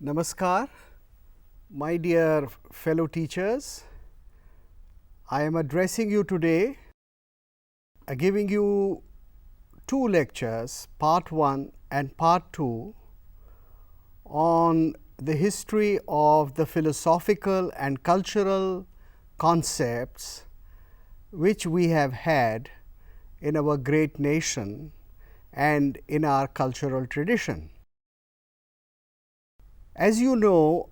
Namaskar, my dear fellow teachers. I am addressing you today, giving you two lectures, part 1 and part 2, on the history of the philosophical and cultural concepts which we have had in our great nation and in our cultural tradition. As you know,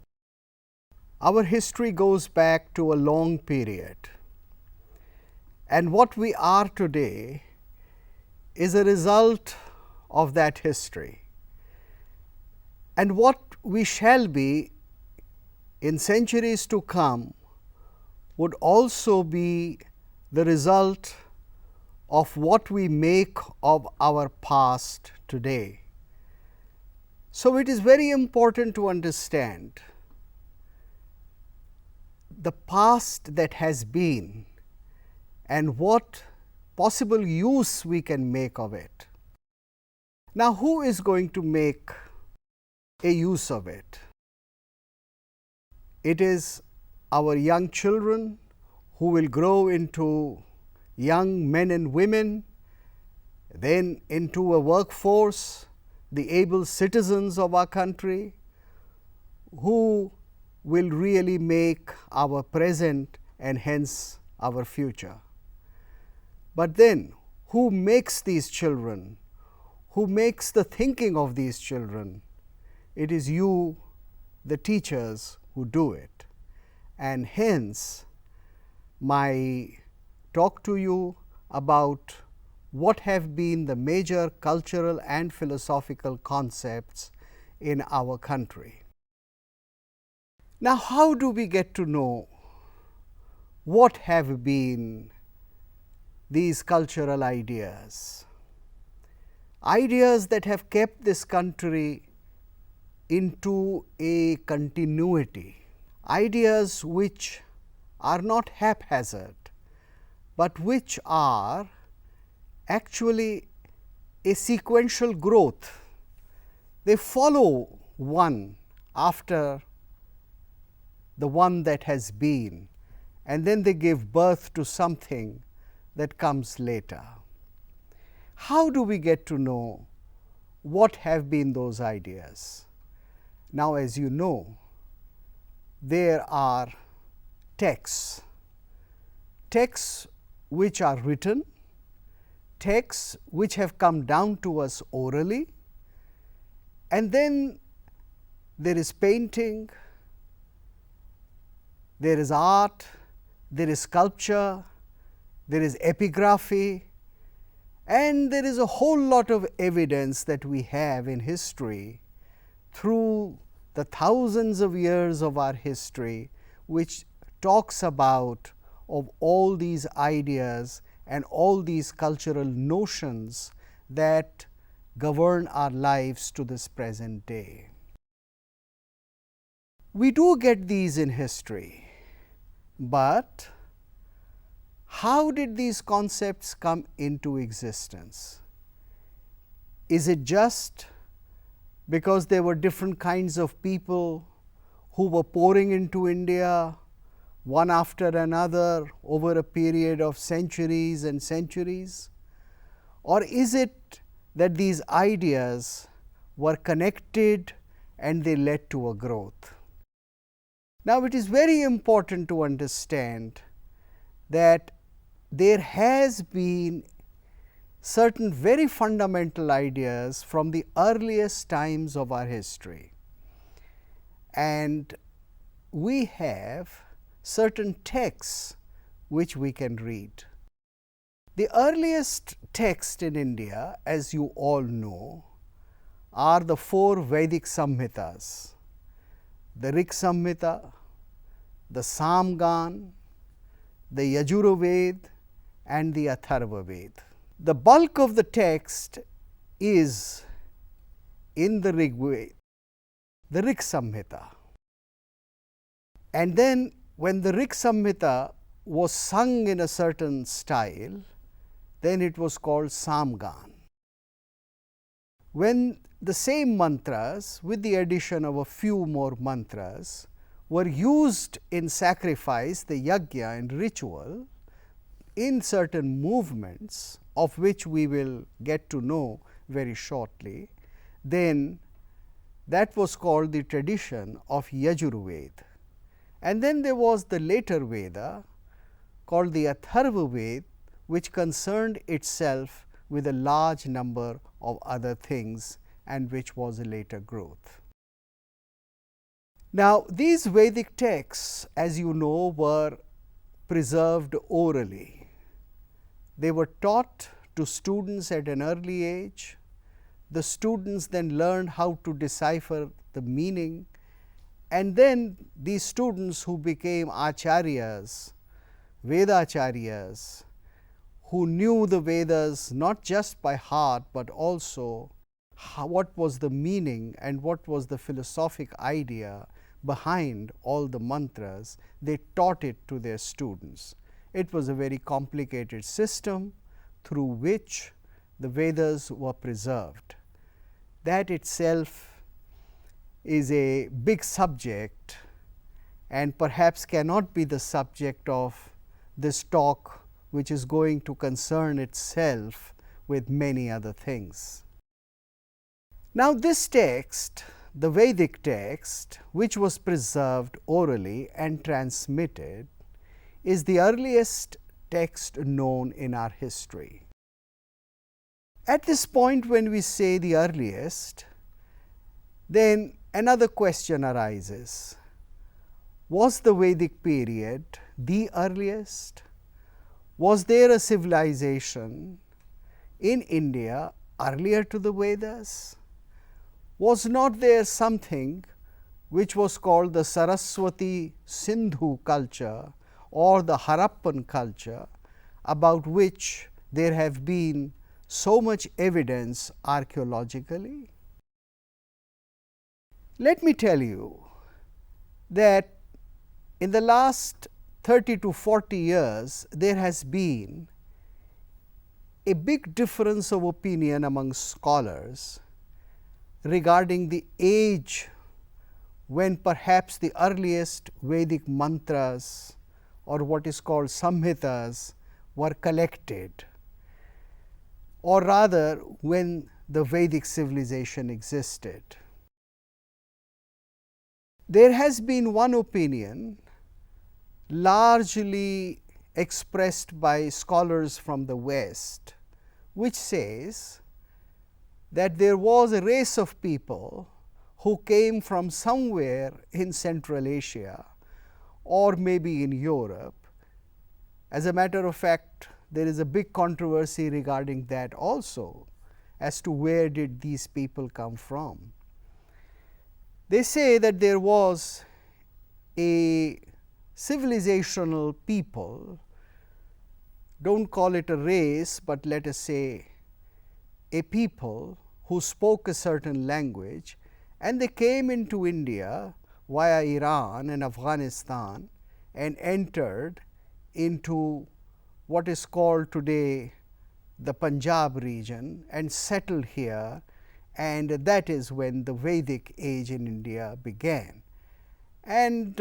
our history goes back to a long period, and what we are today is a result of that history. And what we shall be in centuries to come would also be the result of what we make of our past today. So, it is very important to understand the past that has been and what possible use we can make of it. Now, who is going to make a use of it? It is our young children who will grow into young men and women, then into a workforce, the able citizens of our country, who will really make our present and hence our future. But then, who makes these children? Who makes the thinking of these children? It is you, the teachers, who do it. And hence, my talk to you about what have been the major cultural and philosophical concepts in our country. Now, how do we get to know what have been these cultural ideas? Ideas that have kept this country into a continuity, ideas which are not haphazard, but which are actually a sequential growth. They follow one after the one that has been, and then they give birth to something that comes later. How do we get to know what have been those ideas? Now, as you know, there are texts which are written, texts which have come down to us orally, and then there is painting, there is art, there is sculpture, there is epigraphy, and there is a whole lot of evidence that we have in history through the thousands of years of our history, which talks about of all these ideas and all these cultural notions that govern our lives to this present day. We do get these in history, but how did these concepts come into existence? Is it just because there were different kinds of people who were pouring into India one after another over a period of centuries and centuries? Or is it that these ideas were connected and they led to a growth? Now, it is very important to understand that there has been certain very fundamental ideas from the earliest times of our history, and we have certain texts which we can read. The earliest text in India, as you all know, are the 4 Vedic Samhitas, the Rig Samhita, the Samgan, the Yajurved and the Atharva Ved. The bulk of the text is in the Rig Veda, the Rig Samhita. And then when the Rig Samhita was sung in a certain style, then it was called Samgan. When the same mantras, with the addition of a few more mantras, were used in sacrifice, the yajna and ritual, in certain movements, of which we will get to know very shortly, then that was called the tradition of Yajurveda. And then there was the later Veda called the Atharva Veda, which concerned itself with a large number of other things and which was a later growth. Now, these Vedic texts, as you know, were preserved orally. They were taught to students at an early age. The students then learned how to decipher the meaning, and then these students who became acharyas, Vedacharyas, who knew the Vedas not just by heart, but also what was the meaning and what was the philosophic idea behind all the mantras, they taught it to their students. It was a very complicated system through which the Vedas were preserved. That itself is a big subject and perhaps cannot be the subject of this talk, which is going to concern itself with many other things. Now, this text, the Vedic text, which was preserved orally and transmitted, is the earliest text known in our history. At this point, when we say the earliest, then another question arises. Was the Vedic period the earliest? Was there a civilization in India earlier to the Vedas? Was not there something which was called the Saraswati Sindhu culture or the Harappan culture, about which there have been so much evidence archaeologically? Let me tell you that in the last 30 to 40 years, there has been a big difference of opinion among scholars regarding the age when perhaps the earliest Vedic mantras or what is called samhitas were collected, or rather when the Vedic civilization existed. There has been one opinion largely expressed by scholars from the West, which says that there was a race of people who came from somewhere in Central Asia or maybe in Europe. As a matter of fact, there is a big controversy regarding that also, as to where did these people come from. They say that there was a civilizational people, don't call it a race, but let us say a people who spoke a certain language, and they came into India via Iran and Afghanistan and entered into what is called today the Punjab region and settled here, and that is when the Vedic age in India began. And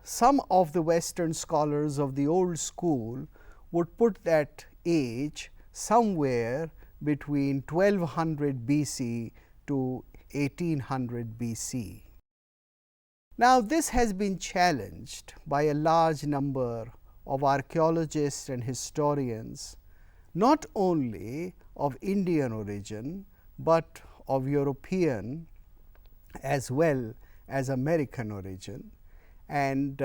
some of the Western scholars of the old school would put that age somewhere between 1200 BC to 1800 BC. Now, this has been challenged by a large number of archaeologists and historians, not only of Indian origin, but of European as well as American origin, and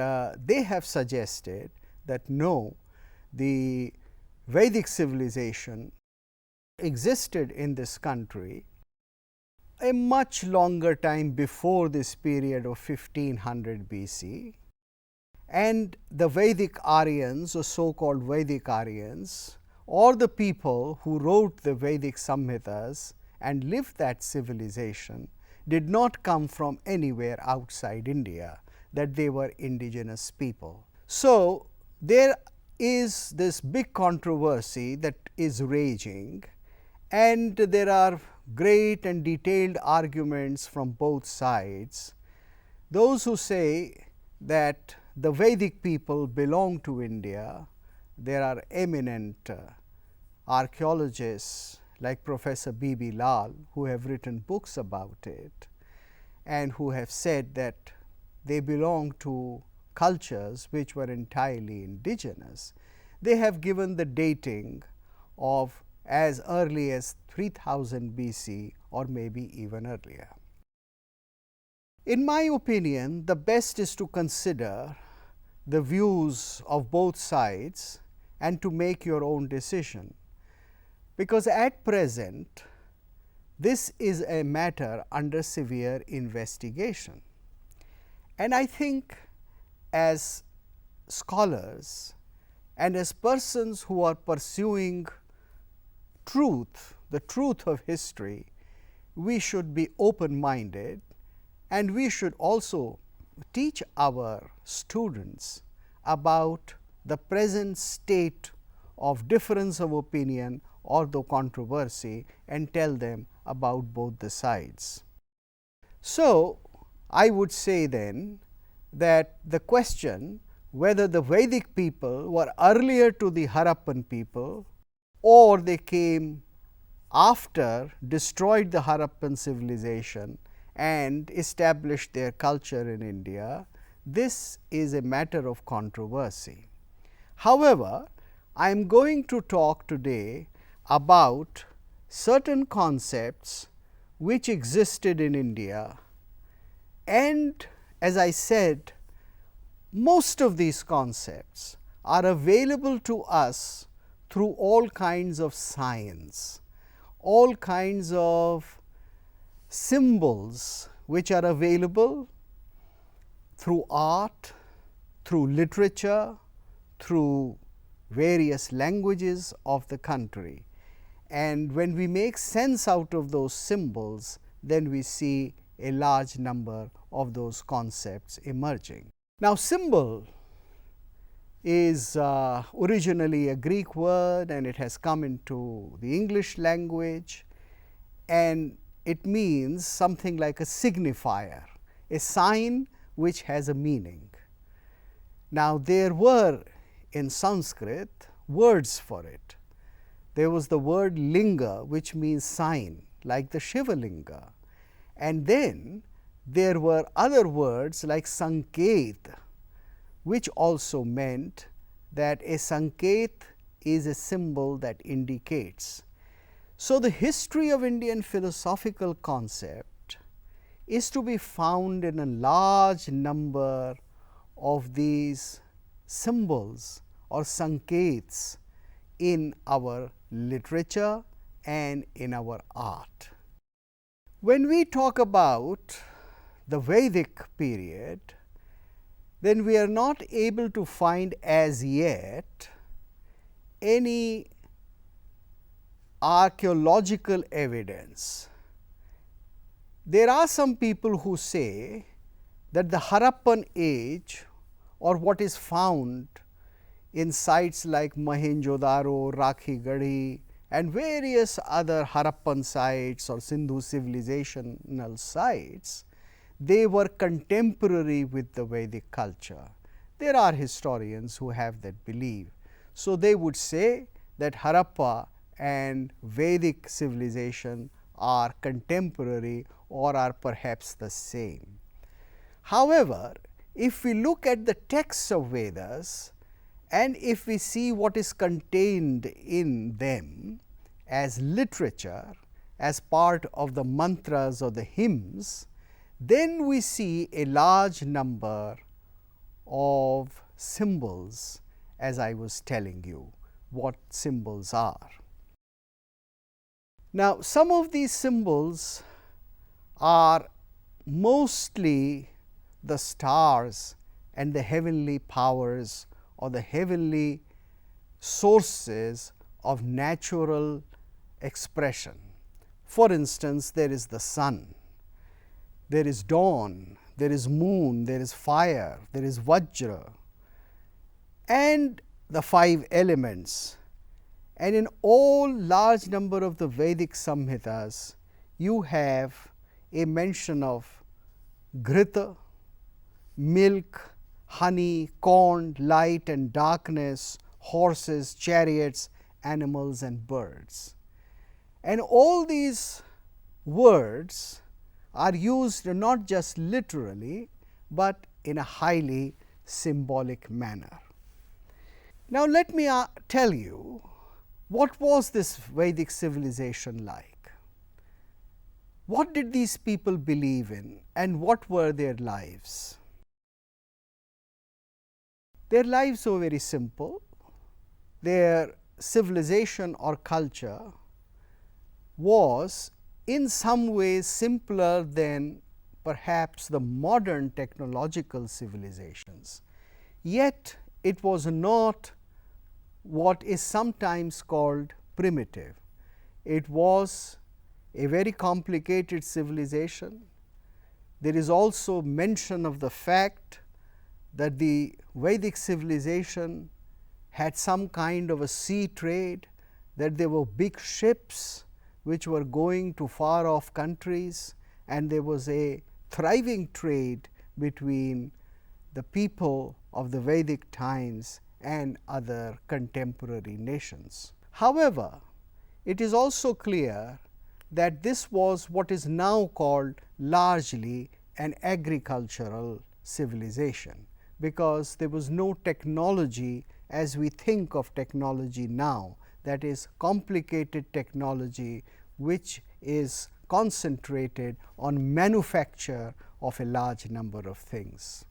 they have suggested that no, the Vedic civilization existed in this country a much longer time before this period of 1500 BC, and the Vedic Aryans, or so-called Vedic Aryans, or the people who wrote the Vedic Samhitas and lived that civilization, did not come from anywhere outside India, that they were indigenous people. So, there is this big controversy that is raging, and there are great and detailed arguments from both sides. Those who say that the Vedic people belong to India, there are eminent archaeologists like Professor B.B. Lal who have written books about it and who have said that they belong to cultures which were entirely indigenous. They have given the dating of as early as 3000 BC or maybe even earlier. In my opinion, the best is to consider the views of both sides and to make your own decision, because at present this is a matter under severe investigation. And I think as scholars and as persons who are pursuing truth, the truth of history, we should be open-minded, and we should also teach our students about the present state of difference of opinion or the controversy and tell them about both the sides. So, I would say then that the question whether the Vedic people were earlier to the Harappan people or they came after, destroyed the Harappan civilization and established their culture in India, this is a matter of controversy. However, I am going to talk today about certain concepts which existed in India, and as I said, most of these concepts are available to us through all kinds of science, all kinds of symbols which are available through art, through literature, through various languages of the country. And when we make sense out of those symbols, then we see a large number of those concepts emerging. Now, symbol is originally a Greek word, and it has come into the English language, and it means something like a signifier, a sign which has a meaning. Now, there were in Sanskrit words for it. There was the word linga, which means sign, like the Shiva linga, and then there were other words like sanket, which also meant that a sanket is a symbol that indicates. So, the history of Indian philosophical concept is to be found in a large number of these symbols or sankets in our literature and in our art. When we talk about the Vedic period, then we are not able to find as yet any archaeological evidence. There are some people who say that the Harappan age, or what is found in sites like Mohenjo-daro, Rakhigarhi and various other Harappan sites or Sindhu civilizational sites, they were contemporary with the Vedic culture. There are historians who have that belief. So, they would say that Harappa and Vedic civilization are contemporary or are perhaps the same. However, if we look at the texts of Vedas and if we see what is contained in them as literature, as part of the mantras or the hymns, then we see a large number of symbols, as I was telling you what symbols are. Now, some of these symbols are mostly the stars and the heavenly powers or the heavenly sources of natural expression. For instance, there is the sun, there is dawn, there is moon, there is fire, there is Vajra, and the 5 elements. And in all large number of the Vedic Samhitas, you have a mention of ghrita, milk, honey, corn, light and darkness, horses, chariots, animals and birds. And all these words are used not just literally, but in a highly symbolic manner. Now, let me tell you, what was this Vedic civilization like? What did these people believe in, and what were their lives? Their lives were very simple. Their civilization or culture was in some ways simpler than perhaps the modern technological civilizations, yet it was not what is sometimes called primitive. It was a very complicated civilization. There is also mention of the fact that the Vedic civilization had some kind of a sea trade, that there were big ships which were going to far off countries, and there was a thriving trade between the people of the Vedic times and other contemporary nations. However, it is also clear that this was what is now called largely an agricultural civilization, because there was no technology as we think of technology now, that is complicated technology which is concentrated on manufacture of a large number of things.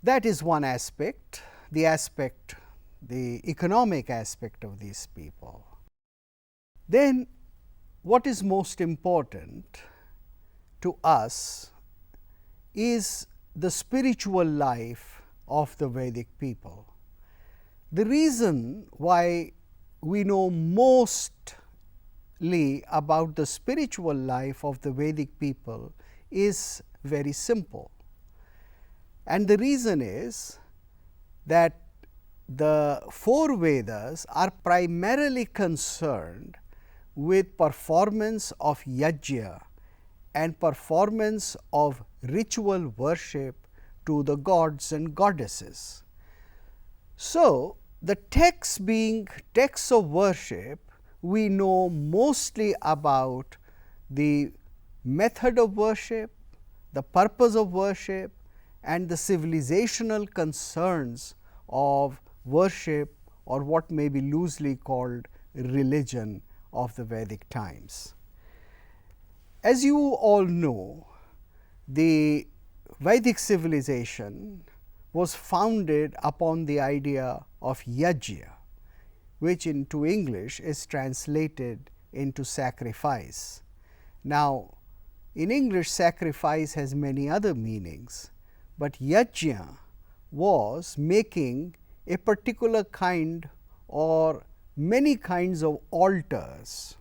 That is one aspect, the economic aspect of these people. Then what is most important to us is the spiritual life of the Vedic people. The reason why we know mostly about the spiritual life of the Vedic people is very simple. And the reason is that the 4 Vedas are primarily concerned with performance of yajna and performance of ritual worship to the gods and goddesses. So, the texts being texts of worship, we know mostly about the method of worship, the purpose of worship, and the civilizational concerns of worship, or what may be loosely called religion of the Vedic times. As you all know, the Vedic civilization was founded upon the idea of yajna, which into English is translated into sacrifice. Now, in English, sacrifice has many other meanings, but yajna was making a particular kind or many kinds of altars.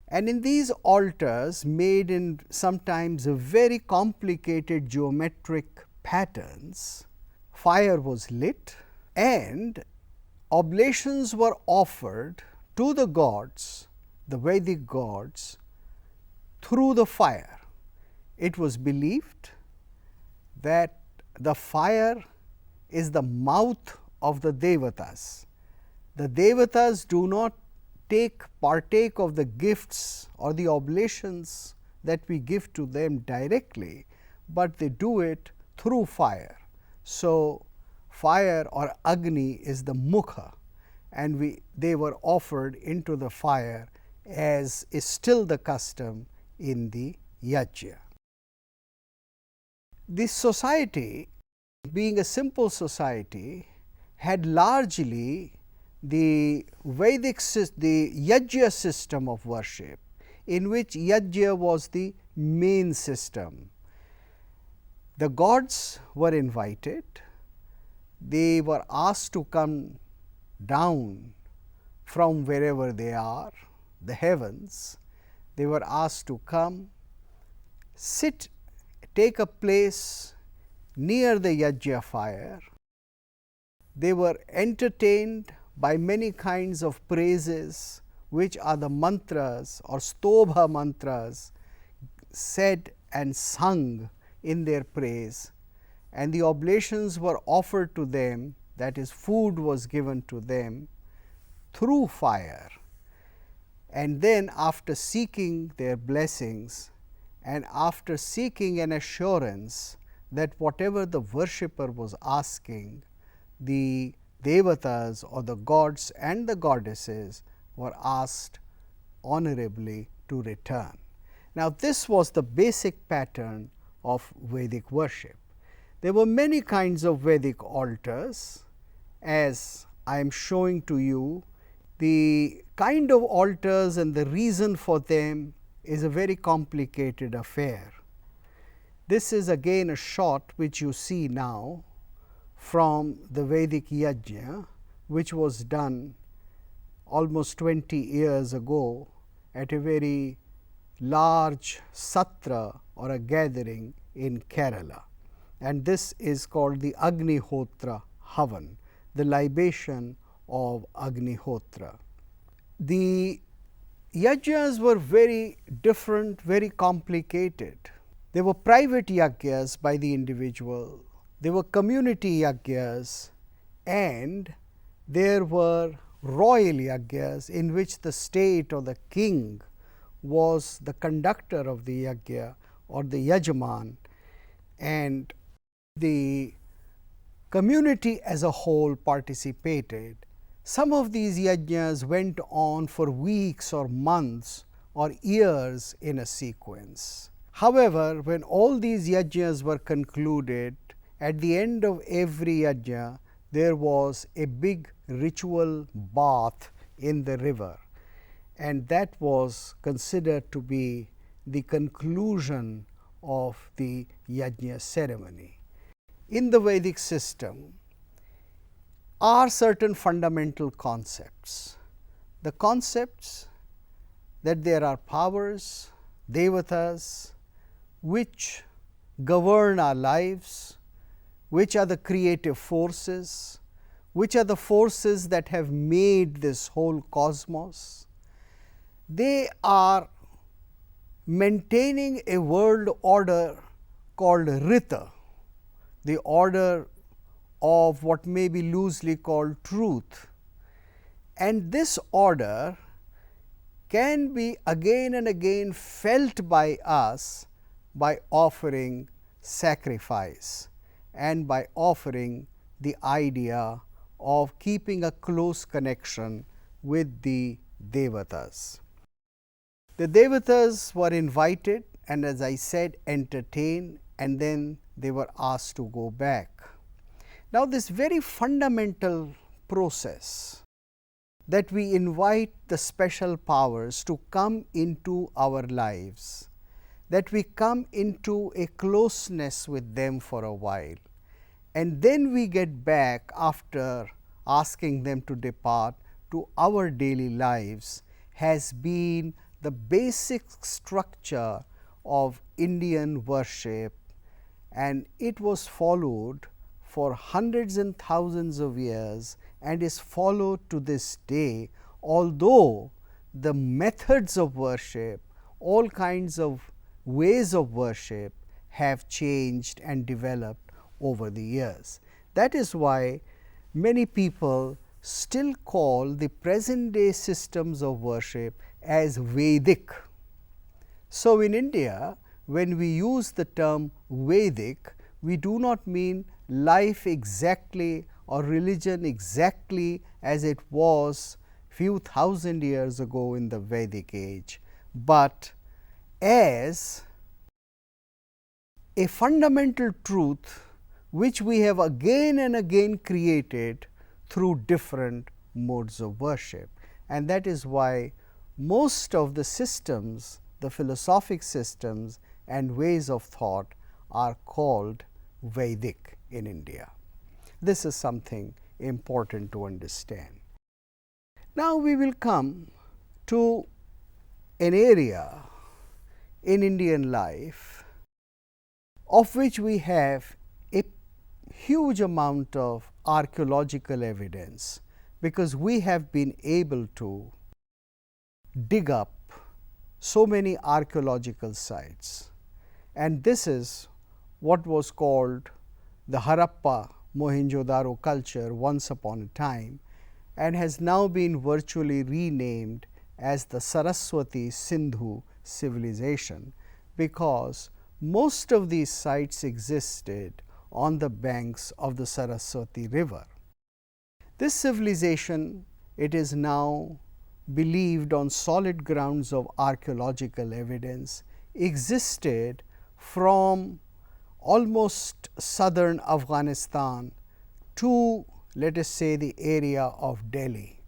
And in these altars, made in sometimes a very complicated geometric patterns, fire was lit and oblations were offered to the gods, the Vedic gods, through the fire. It was believed that the fire is the mouth of the Devatas. The Devatas do not partake of the gifts or the oblations that we give to them directly, but they do it through fire. So, fire or Agni is the mukha, and they were offered into the fire, as is still the custom in the yajna. This society, being a simple society, had largely the yajna system of worship, in which yajna was the main system. The gods were invited, they were asked to come down from wherever they are, the heavens. They were asked to come, take a place near the yajna fire. They were entertained by many kinds of praises, which are the mantras or stobha mantras said and sung in their praise, and the oblations were offered to them, that is, food was given to them through fire. And then after seeking their blessings and after seeking an assurance that whatever the worshipper was asking, the devatas or the gods and the goddesses were asked honorably to return. Now, this was the basic pattern of Vedic worship. There were many kinds of Vedic altars, as I am showing to you. The kind of altars and the reason for them is a very complicated affair. This is again a shot which you see now from the Vedic yajna, which was done almost 20 years ago at a very large satra or a gathering in Kerala. And this is called the Agnihotra Havan, the libation of Agnihotra. The yajnas were very different, very complicated. There were private yajnas by the individual, there were community yajnas, and there were royal yajnas in which the state or the king was the conductor of the yajna or the yajman, and the community as a whole participated. Some of these yajnas went on for weeks or months or years in a sequence. However, when all these yajnas were concluded, at the end of every yajna, there was a big ritual bath in the river, and that was considered to be the conclusion of the yajna ceremony. In the Vedic system are certain fundamental concepts. The concepts that there are powers, devatas, which govern our lives, which are the creative forces, which are the forces that have made this whole cosmos. They are maintaining a world order called Rita, the order of what may be loosely called truth. And this order can be again and again felt by us by offering sacrifice and by offering the idea of keeping a close connection with the devatas. The devatas were invited and, as I said, entertained, and then they were asked to go back. Now, this very fundamental process that we invite the special powers to come into our lives, that we come into a closeness with them for a while, and then we get back after asking them to depart to our daily lives, has been the basic structure of Indian worship, and it was followed for hundreds and thousands of years and is followed to this day, although the methods of worship, all kinds of ways of worship have changed and developed over the years. That is why many people still call the present day systems of worship as Vedic. So, in India, when we use the term Vedic, we do not mean life exactly or religion exactly as it was few thousand years ago in the Vedic age, but as a fundamental truth which we have again and again created through different modes of worship. And that is why most of the systems, the philosophic systems and ways of thought are called Vedic in India. This is something important to understand. Now, we will come to an area in Indian life of which we have a huge amount of archaeological evidence, because we have been able to dig up so many archaeological sites, and this is what was called the Harappa Mohenjo-daro culture once upon a time, and has now been virtually renamed as the Saraswati Sindhu civilization, because most of these sites existed on the banks of the Saraswati river. This civilization, it is now believed on solid grounds of archaeological evidence, existed from almost southern Afghanistan to, let us say, the area of Delhi.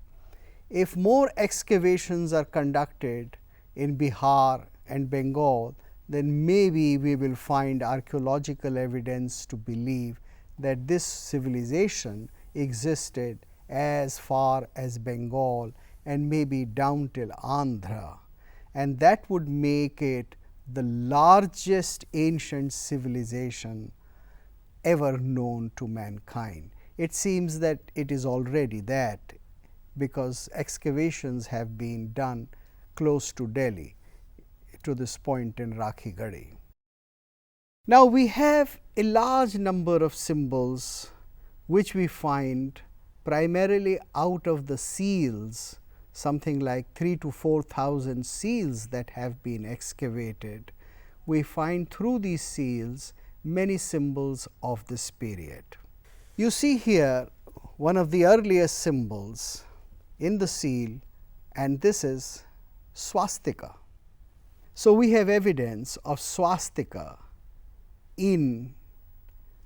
If more excavations are conducted in Bihar and Bengal, then maybe we will find archaeological evidence to believe that this civilization existed as far as Bengal and maybe down till Andhra, and that would make it the largest ancient civilization ever known to mankind. It seems that it is already that, because excavations have been done close to Delhi, to this point in Rakhi Gadi. Now, we have a large number of symbols which we find primarily out of the seals, something like 3,000 to 4,000 seals that have been excavated. We find through these seals many symbols of this period. You see here one of the earliest symbols in the seal, and this is swastika. So, we have evidence of swastika in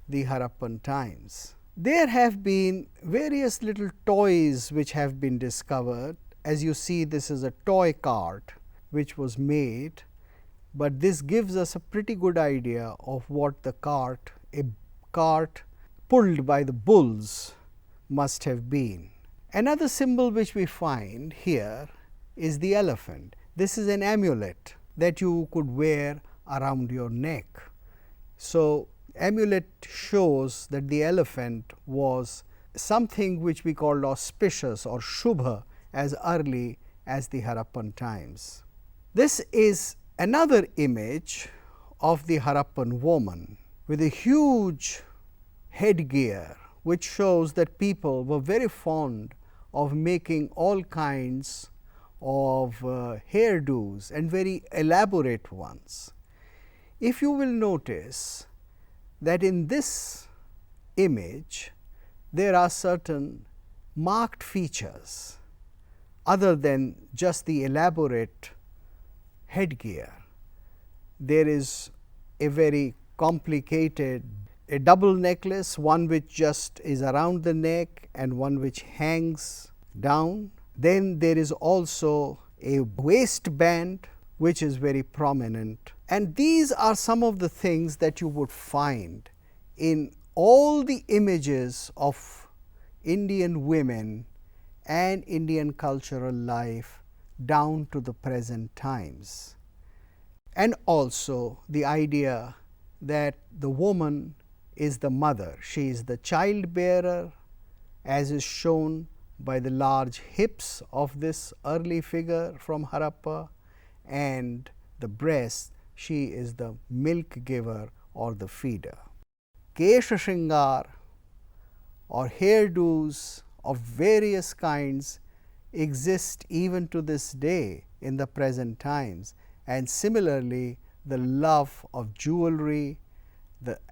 the Harappan times. There have been various little toys which have been discovered. As you see, this is a toy cart which was made, but this gives us a pretty good idea of what the cart, a cart pulled by the bulls, must have been. Another symbol which we find here is the elephant. This is an amulet that you could wear around your neck. So, amulet shows that the elephant was something which we called auspicious or shubha as early as the Harappan times. This is another image of the Harappan woman with a huge headgear, which shows that people were very fond of making all kinds of hairdos and very elaborate ones. If you will notice that in this image there are certain marked features other than just the elaborate headgear. There is a very complicated a double necklace, one which just is around the neck and one which hangs down. Then there is also a waistband which is very prominent, and these are some of the things that you would find in all the images of Indian women and Indian cultural life down to the present times. And also the idea that the woman is the mother, she is the child bearer, as is shown by the large hips of this early figure from Harappa, and the breast, she is the milk giver or the feeder. Kesha Shringar or hairdos of various kinds exist even to this day in the present times, and similarly the love of jewelry,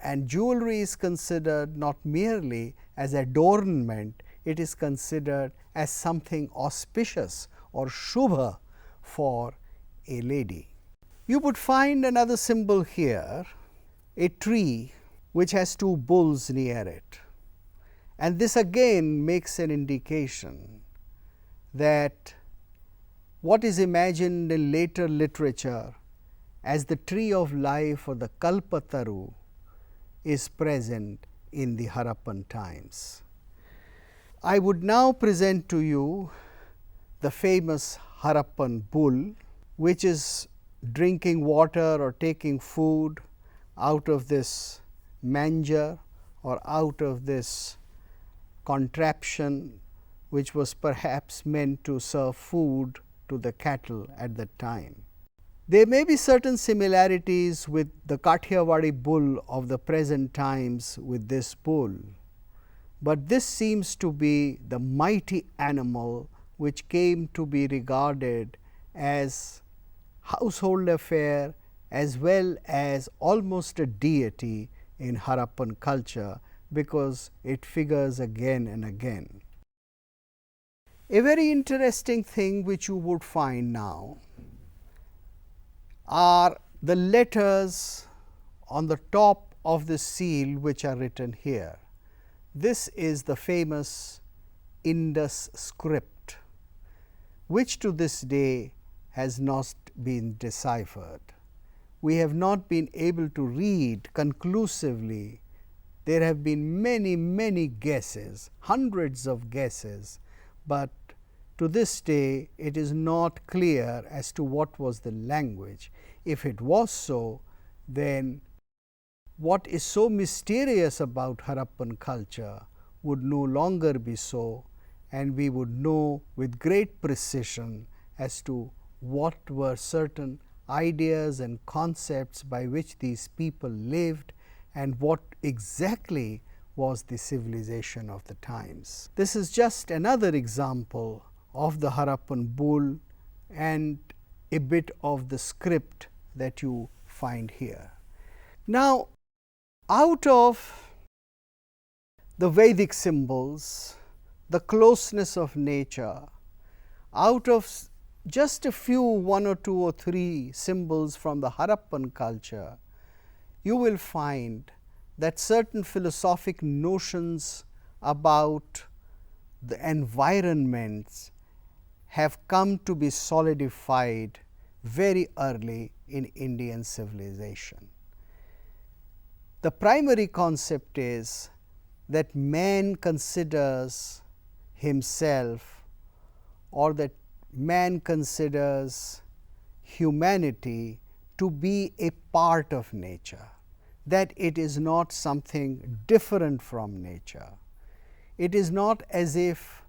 and jewelry is considered not merely as adornment, it is considered as something auspicious or shubha for a lady. You would find another symbol here, a tree which has two bulls near it, and this again makes an indication that what is imagined in later literature as the tree of life or the Kalpataru is present in the Harappan times. I would now present to you the famous Harappan bull, which is drinking water or taking food out of this manger or out of this contraption which was perhaps meant to serve food to the cattle at that time. There may be certain similarities with the Kathiawadi bull of the present times with this bull, but this seems to be the mighty animal which came to be regarded as household affair as well as almost a deity in Harappan culture, because it figures again and again. A very interesting thing which you would find now are the letters on the top of the seal which are written here. This is the famous Indus script, which to this day has not been deciphered. We have not been able to read conclusively. There have been many guesses, hundreds of guesses, but to this day it is not clear as to what was the language. If it was so, then what is so mysterious about Harappan culture would no longer be so, and we would know with great precision as to what were certain ideas and concepts by which these people lived and what exactly was the civilization of the times. This is just another example of the Harappan bull and a bit of the script that you find here. Now, out of the Vedic symbols, the closeness of nature, out of just a few, one or two or three symbols from the Harappan culture, you will find that certain philosophic notions about the environments have come to be solidified very early in Indian civilization. The primary concept is that man considers himself, or that man considers humanity to be a part of nature, that it is not something different from nature. It is not as if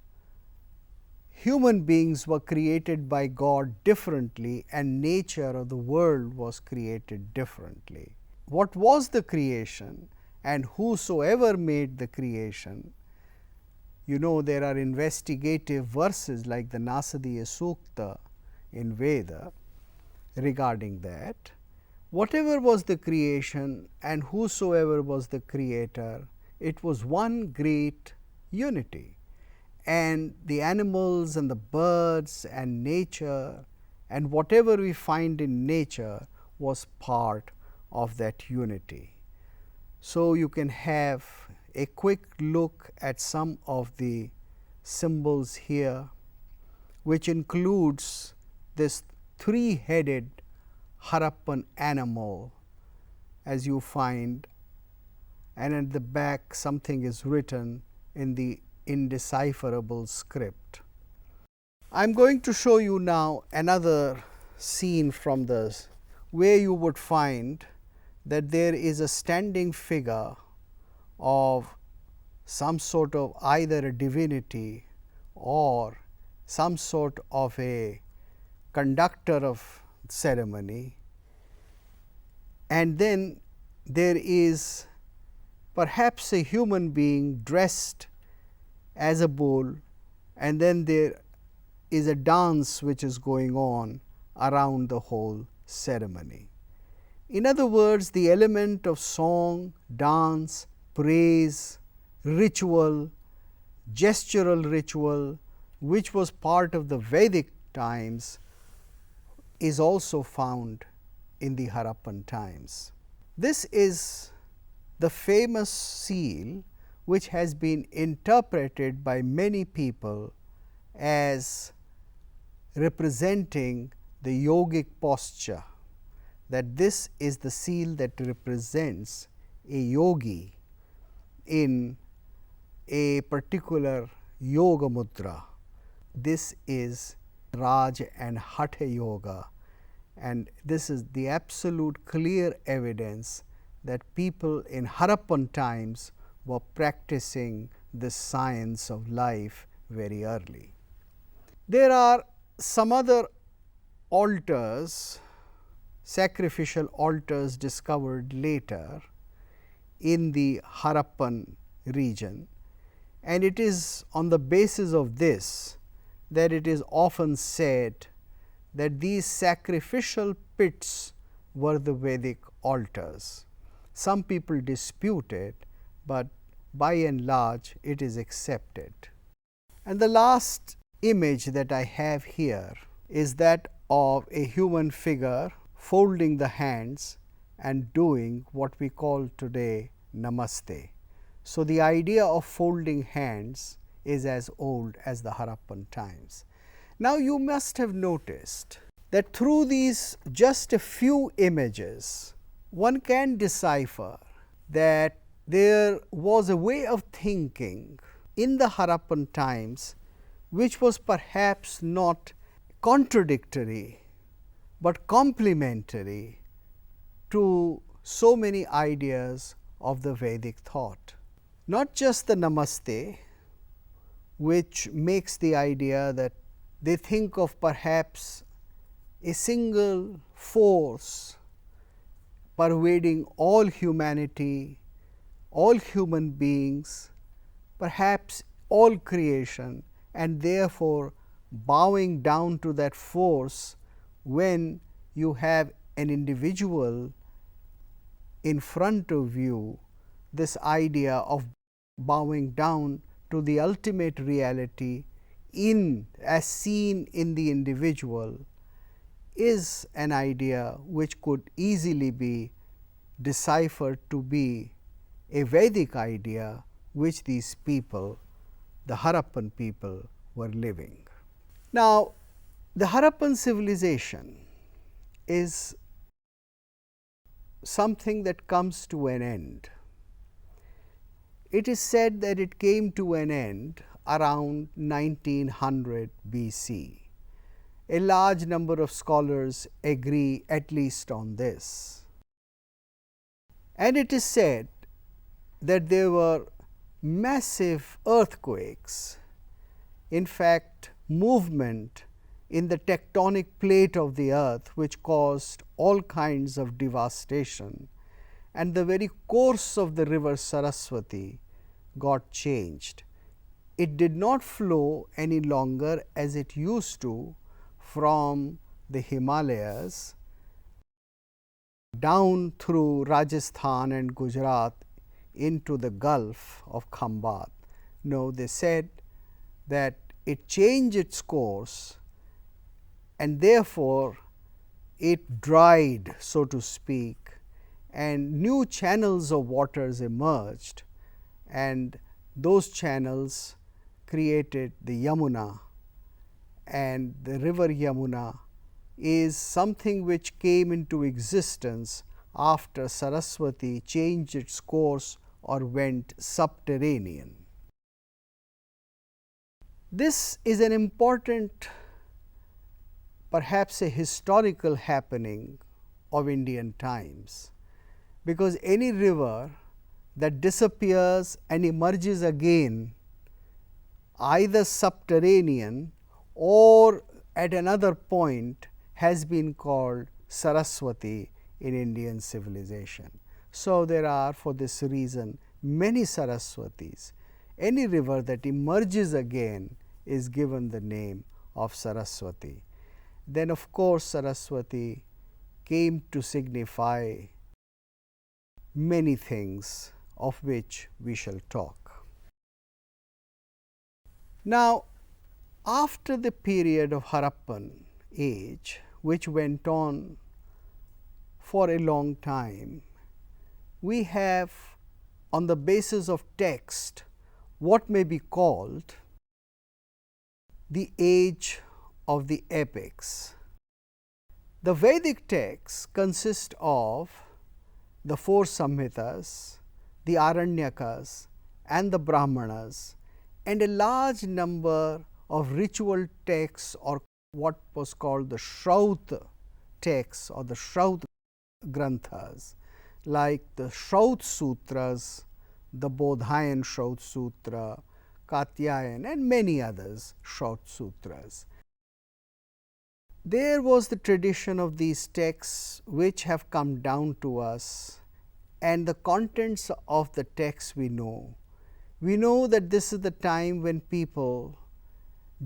human beings were created by God differently and nature or the world was created differently. What was the creation, and whosoever made the creation, you know, there are investigative verses like the Nasadiya Sukta in Veda regarding that. Whatever was the creation and whosoever was the creator, it was one great unity, and the animals and the birds and nature and whatever we find in nature was part of that unity. So, you can have a quick look at some of the symbols here, which includes this three-headed Harappan animal, as you find, and at the back something is written in the indecipherable script. I am going to show you now another scene from this, where you would find that there is a standing figure of some sort of either a divinity or some sort of a conductor of ceremony, and then there is perhaps a human being dressed as a bull, and then there is a dance which is going on around the whole ceremony. In other words, the element of song, dance, praise, ritual, gestural ritual, which was part of the Vedic times, is also found in the Harappan times. This is the famous seal which has been interpreted by many people as representing the yogic posture, that this is the seal that represents a yogi in a particular yoga mudra. This is Raj and Hatha Yoga, and this is the absolute clear evidence that people in Harappan times were practicing this science of life very early. There are some other altars, sacrificial altars discovered later in the Harappan region, and it is on the basis of this that it is often said that these sacrificial pits were the Vedic altars. Some people dispute it, but by and large it is accepted. And the last image that I have here is that of a human figure folding the hands and doing what we call today Namaste. So, the idea of folding hands is as old as the Harappan times. Now, you must have noticed that through these just a few images, one can decipher that there was a way of thinking in the Harappan times which was perhaps not contradictory, but complementary to so many ideas of the Vedic thought. Not just the Namaste, which makes the idea that they think of perhaps a single force pervading all humanity, all human beings, perhaps all creation, and therefore bowing down to that force when you have an individual in front of you. This idea of bowing down to the ultimate reality as seen in the individual is an idea which could easily be deciphered to be a Vedic idea which these people, the Harappan people, were living. Now, the Harappan civilization is something that comes to an end. It is said that it came to an end around 1900 BC. A large number of scholars agree at least on this. And it is said that there were massive earthquakes, in fact, movement in the tectonic plate of the earth, which caused all kinds of devastation, and the very course of the river Saraswati got changed. It did not flow any longer as it used to from the Himalayas down through Rajasthan and Gujarat into the Gulf of Khambat. No, they said that it changed its course and therefore it dried, so to speak, and new channels of waters emerged, and those channels created the Yamuna, and the river Yamuna is something which came into existence after Saraswati changed its course or went subterranean. This is an important, perhaps a historical happening of Indian times, because any river that disappears and emerges again either subterranean or at another point has been called Saraswati in Indian civilization. So, there are for this reason many Saraswatis. Any river that emerges again is given the name of Saraswati. Then of course, Saraswati came to signify many things of which we shall talk. Now, after the period of Harappan age, which went on for a long time, we have on the basis of text what may be called the age of the epics. The Vedic texts consist of the four Samhitas, the Aranyakas and the Brahmanas, and a large number of ritual texts or what was called the Shraut texts or the Shraut Granthas, like the Shraut Sutras, the Bodhayan Shraut Sutra, Katyayan and many others Shraut Sutras. There was the tradition of these texts which have come down to us, and the contents of the text we know. We know that this is the time when people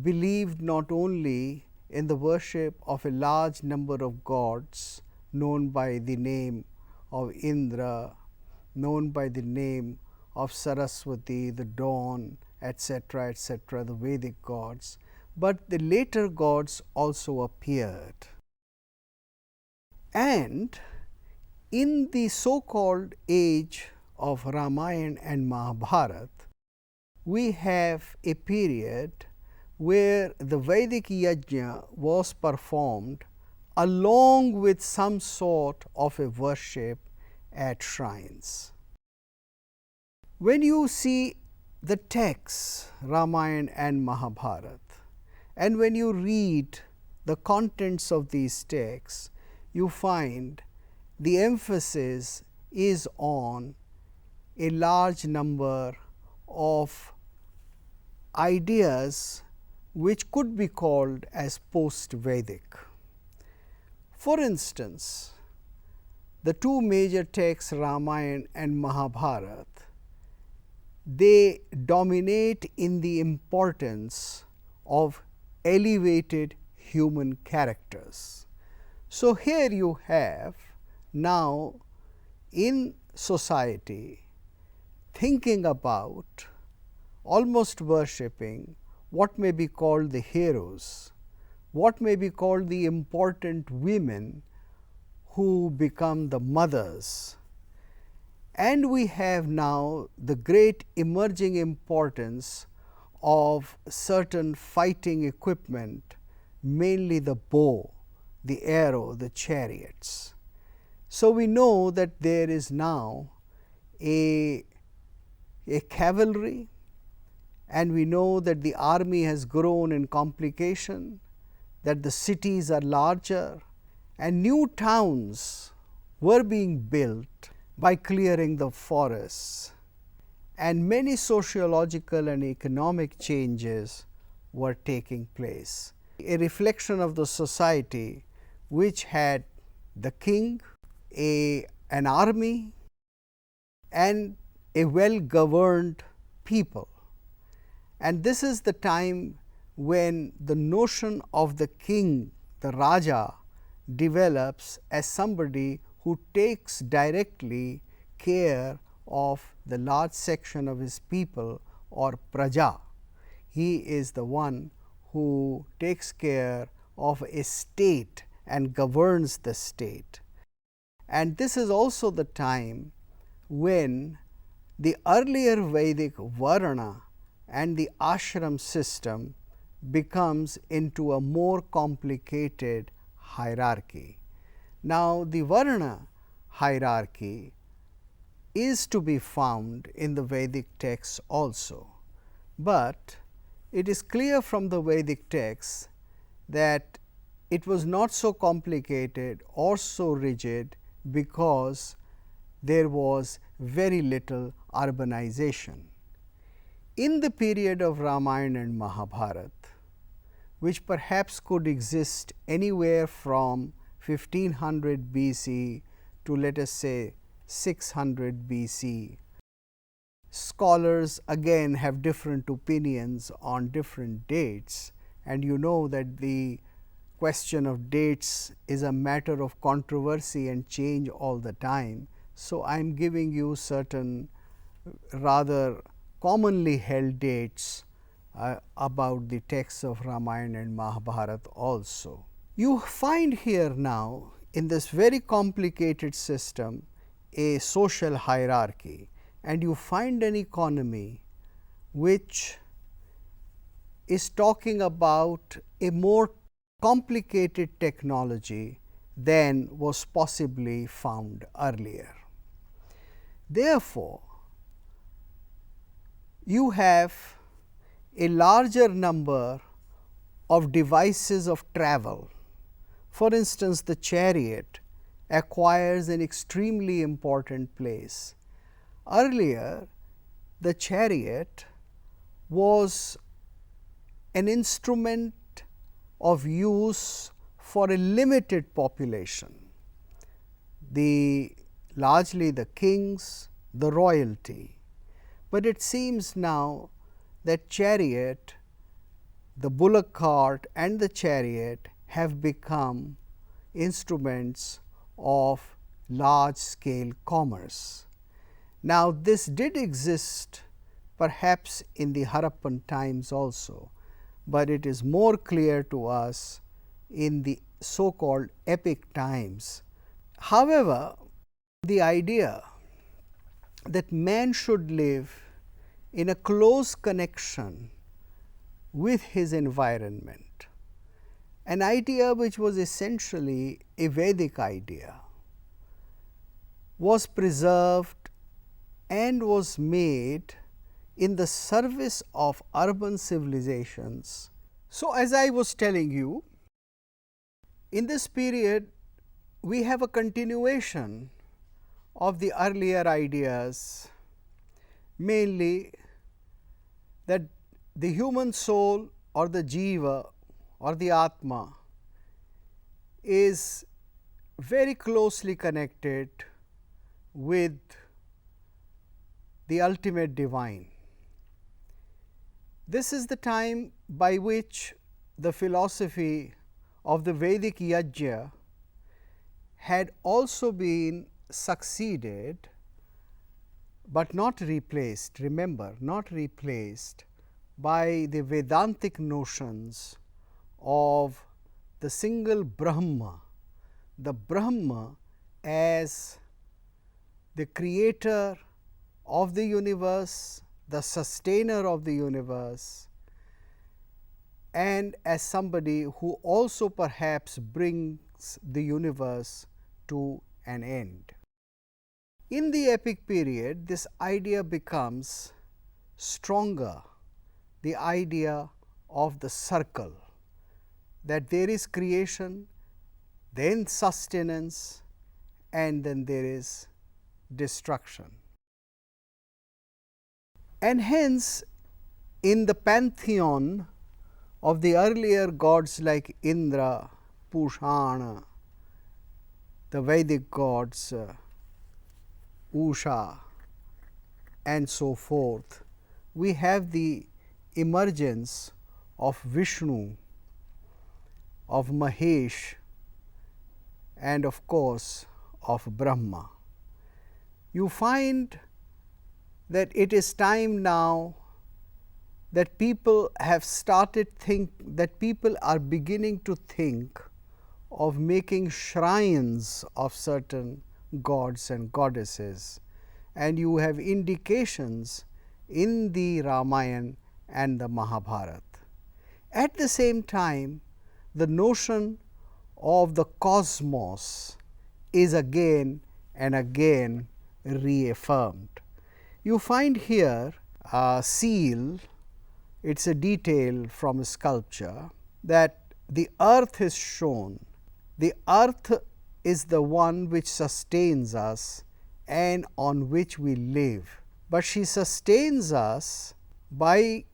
believed not only in the worship of a large number of gods known by the name of Indra, known by the name of Saraswati, the dawn, etc., etc., the Vedic gods, but the later gods also appeared. And in the so-called age of Ramayana and Mahabharata, we have a period where the Vedic yajna was performed along with some sort of a worship at shrines. When you see the texts Ramayana and Mahabharata, and when you read the contents of these texts, you find the emphasis is on a large number of ideas which could be called as post-Vedic. For instance, the two major texts Ramayana and Mahabharata, they dominate in the importance of elevated human characters. So, here you have now in society thinking about, almost worshipping what may be called the heroes, what may be called the important women who become the mothers. And we have now the great emerging importance of certain fighting equipment, mainly the bow, the arrow, the chariots. So, we know that there is now a cavalry, and we know that the army has grown in complication, that the cities are larger, and new towns were being built by clearing the forests, and many sociological and economic changes were taking place. A reflection of the society which had the king, an army, and a well governed people. And this is the time when the notion of the king, the Raja, develops as somebody who takes directly care of the large section of his people, or Praja. He is the one who takes care of a state and governs the state. And this is also the time when the earlier Vedic Varna and the ashram system becomes into a more complicated hierarchy. Now, the Varna hierarchy is to be found in the Vedic texts also, but it is clear from the Vedic texts that it was not so complicated or so rigid, because there was very little urbanization. In the period of Ramayana and Mahabharata, which perhaps could exist anywhere from 1500 BC to, let us say, 600 BC. Scholars again have different opinions on different dates, and you know that the question of dates is a matter of controversy and change all the time. So, I am giving you certain rather commonly held dates about the texts of Ramayana and Mahabharata also. You find here now in this very complicated system a social hierarchy, and you find an economy which is talking about a more complicated technology than was possibly found earlier. Therefore, you have a larger number of devices of travel. For instance, the chariot acquires an extremely important place. Earlier, the chariot was an instrument of use for a limited population, largely the kings, the royalty. But it seems now that chariot, the bullock cart and the chariot have become instruments of large scale commerce. Now, this did exist perhaps in the Harappan times also, but it is more clear to us in the so called epic times. However, the idea that man should live in a close connection with his environment, an idea which was essentially a Vedic idea, was preserved and was made in the service of urban civilizations. So, as I was telling you, in this period we have a continuation of the earlier ideas, mainly that the human soul or the jiva or the atma is very closely connected with the ultimate divine. This is the time by which the philosophy of the Vedic yajna had also been succeeded, but not replaced, remember, not replaced by the Vedantic notions of the single Brahma, the Brahma as the creator of the universe, the sustainer of the universe, and as somebody who also perhaps brings the universe to an end. In the epic period, this idea becomes stronger, the idea of the circle, that there is creation, then sustenance, and then there is destruction. And hence, in the pantheon of the earlier gods like Indra, Pushana, the Vedic gods, Usha, and so forth, we have the emergence of Vishnu, of Mahesh, and of course of Brahma. You find that it is time now that people have started that people are beginning to think of making shrines of certain gods and goddesses, and you have indications in the Ramayana and the Mahabharata. At the same time, the notion of the cosmos is again and again reaffirmed. You find here a seal, it is a detail from a sculpture, that the earth is shown. The earth is the one which sustains us and on which we live, but she sustains us by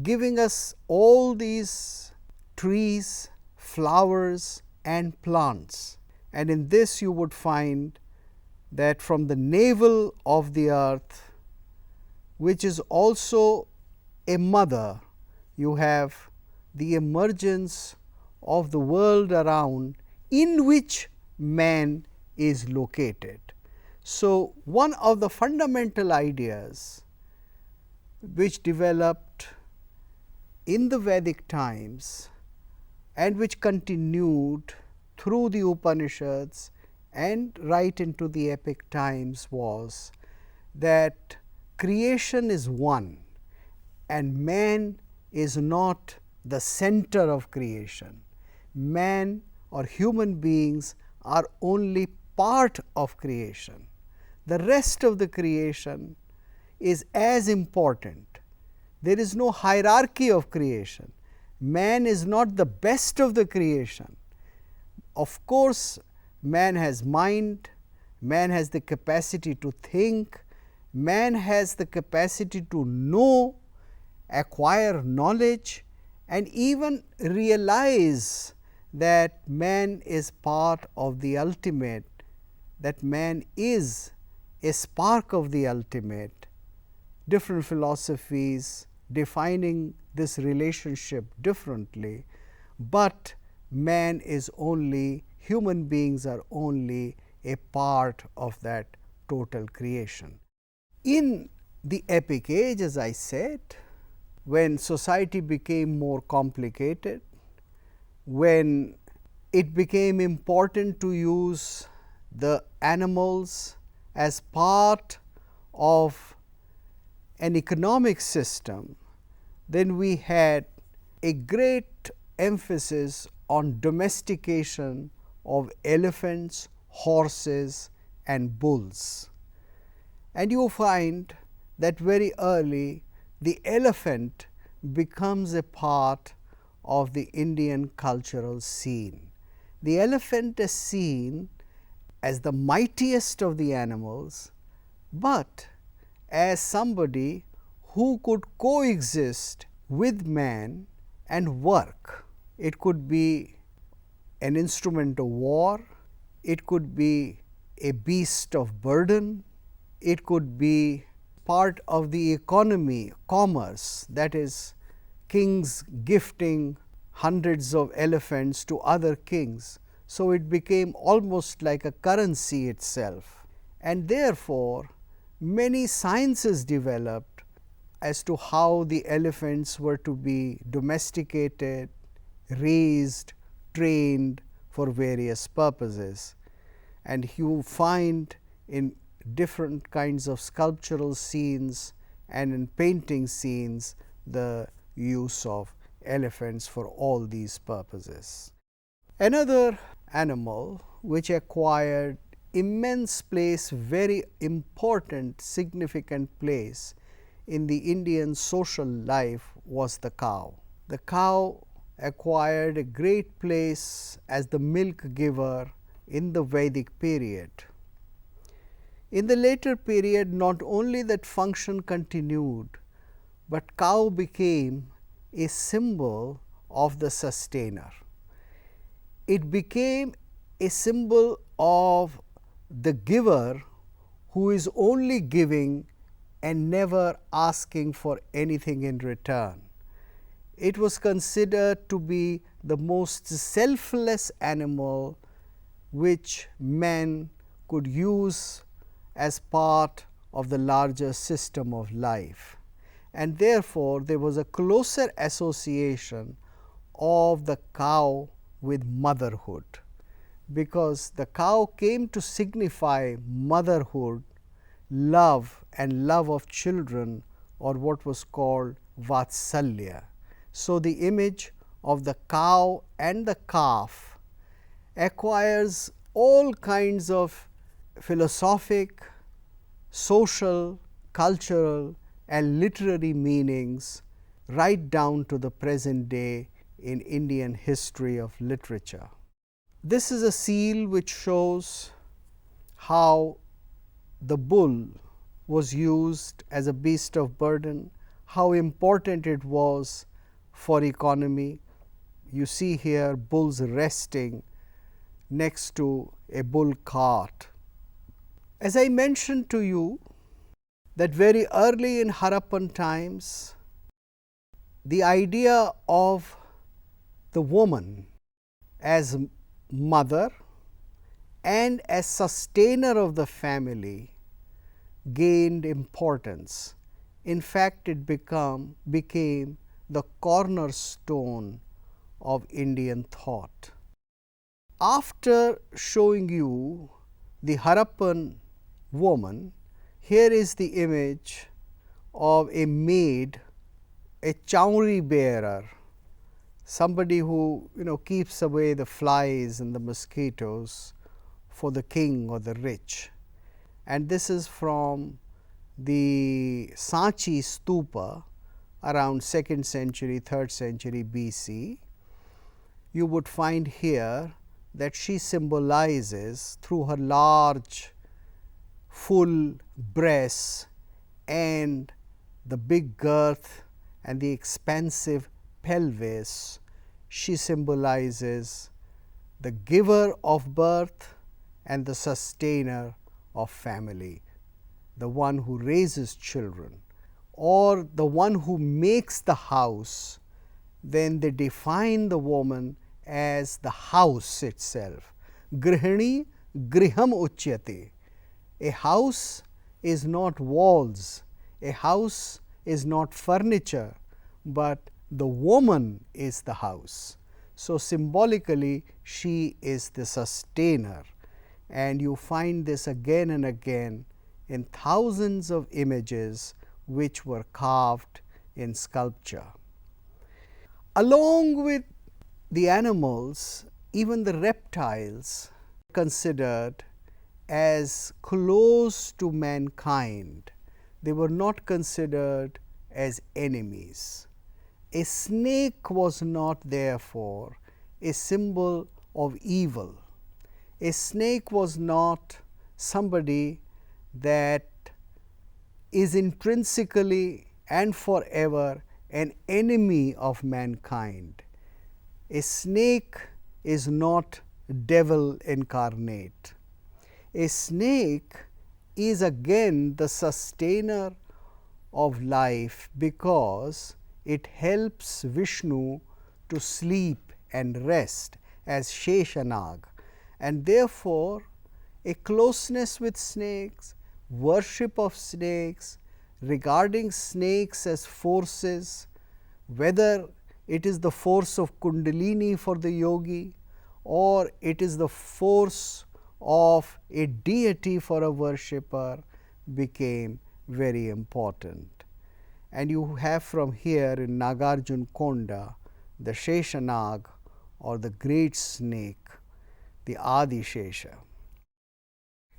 giving us all these trees, flowers and plants. And in this you would find that from the navel of the earth, which is also a mother, you have the emergence of the world around in which man is located. So, one of the fundamental ideas which developed in the Vedic times and which continued through the Upanishads and right into the epic times was that creation is one and man is not the center of creation. Man or human beings are only part of creation. The rest of the creation is as important. There is no hierarchy of creation. Man is not the best of the creation. Of course, man has mind, man has the capacity to think, man has the capacity to know, acquire knowledge and even realize that man is part of the ultimate, that man is a spark of the ultimate. Different philosophies defining this relationship differently, but man is only, human beings are only a part of that total creation. In the epic age, as I said, when society became more complicated, when it became important to use the animals as part of an economic system, then we had a great emphasis on domestication of elephants, horses and bulls. And you find that very early the elephant becomes a part of the Indian cultural scene. The elephant is seen as the mightiest of the animals, but as somebody who could coexist with man and work. It could be an instrument of war, it could be a beast of burden, it could be part of the economy, commerce, that is, kings gifting hundreds of elephants to other kings. So, it became almost like a currency itself, and therefore, many sciences developed as to how the elephants were to be domesticated, raised, trained for various purposes. And you find in different kinds of sculptural scenes and in painting scenes the use of elephants for all these purposes. Another animal which acquired immense place, very important, significant place in the Indian social life was the cow. The cow acquired a great place as the milk giver in the Vedic period. In the later period, not only that function continued, but cow became a symbol of the sustainer. It became a symbol of the giver who is only giving and never asking for anything in return. It was considered to be the most selfless animal which man could use as part of the larger system of life, and therefore, there was a closer association of the cow with motherhood, because the cow came to signify motherhood, love and love of children, or what was called Vatsalya. So, the image of the cow and the calf acquires all kinds of philosophic, social, cultural and literary meanings right down to the present day in Indian history of literature. This is a seal which shows how the bull was used as a beast of burden, how important it was for economy. You see here bulls resting next to a bull cart. As I mentioned to you that very early in Harappan times, the idea of the woman as mother and as sustainer of the family gained importance. In fact, it became the cornerstone of Indian thought. After showing you the Harappan woman, here is the image of a maid, a chowri bearer, somebody who keeps away the flies and the mosquitoes for the king or the rich. And this is from the Sanchi Stupa around 2nd century, 3rd century BC. You would find here that she symbolizes, through her large full breasts and the big girth and the expansive pelvis, she symbolizes the giver of birth and the sustainer of family, the one who raises children, or the one who makes the house. Then they define the woman as the house itself. Grihini griham uchyate. A house is not walls, a house is not furniture, but the woman is the house. So, symbolically she is the sustainer, and you find this again and again in thousands of images which were carved in sculpture. Along with the animals, even the reptiles considered as close to mankind. They were not considered as enemies. A snake was not therefore a symbol of evil. A snake was not somebody that is intrinsically and forever an enemy of mankind. A snake is not devil incarnate. A snake is again the sustainer of life, because it helps Vishnu to sleep and rest as Sheshanag, and therefore a closeness with snakes, worship of snakes, regarding snakes as forces, whether it is the force of Kundalini for the yogi, or it is the force of a deity for a worshipper, became very important. And you have from here in Nagarjun Konda the Sheshanag, or the great snake, the Adi Shesha.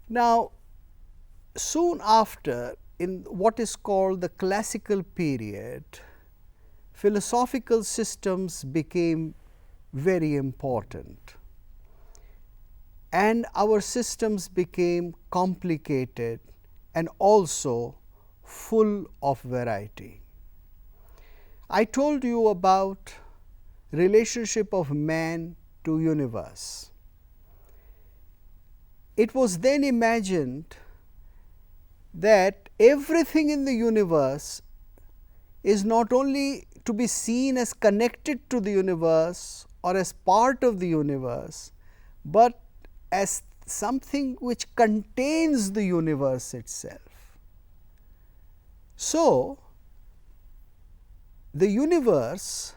Now, soon after, in what is called the classical period, philosophical systems became very important, and our systems became complicated and also full of variety. I told you about relationship of man to universe. It was then imagined that everything in the universe is not only to be seen as connected to the universe or as part of the universe, but as something which contains the universe itself. So, the universe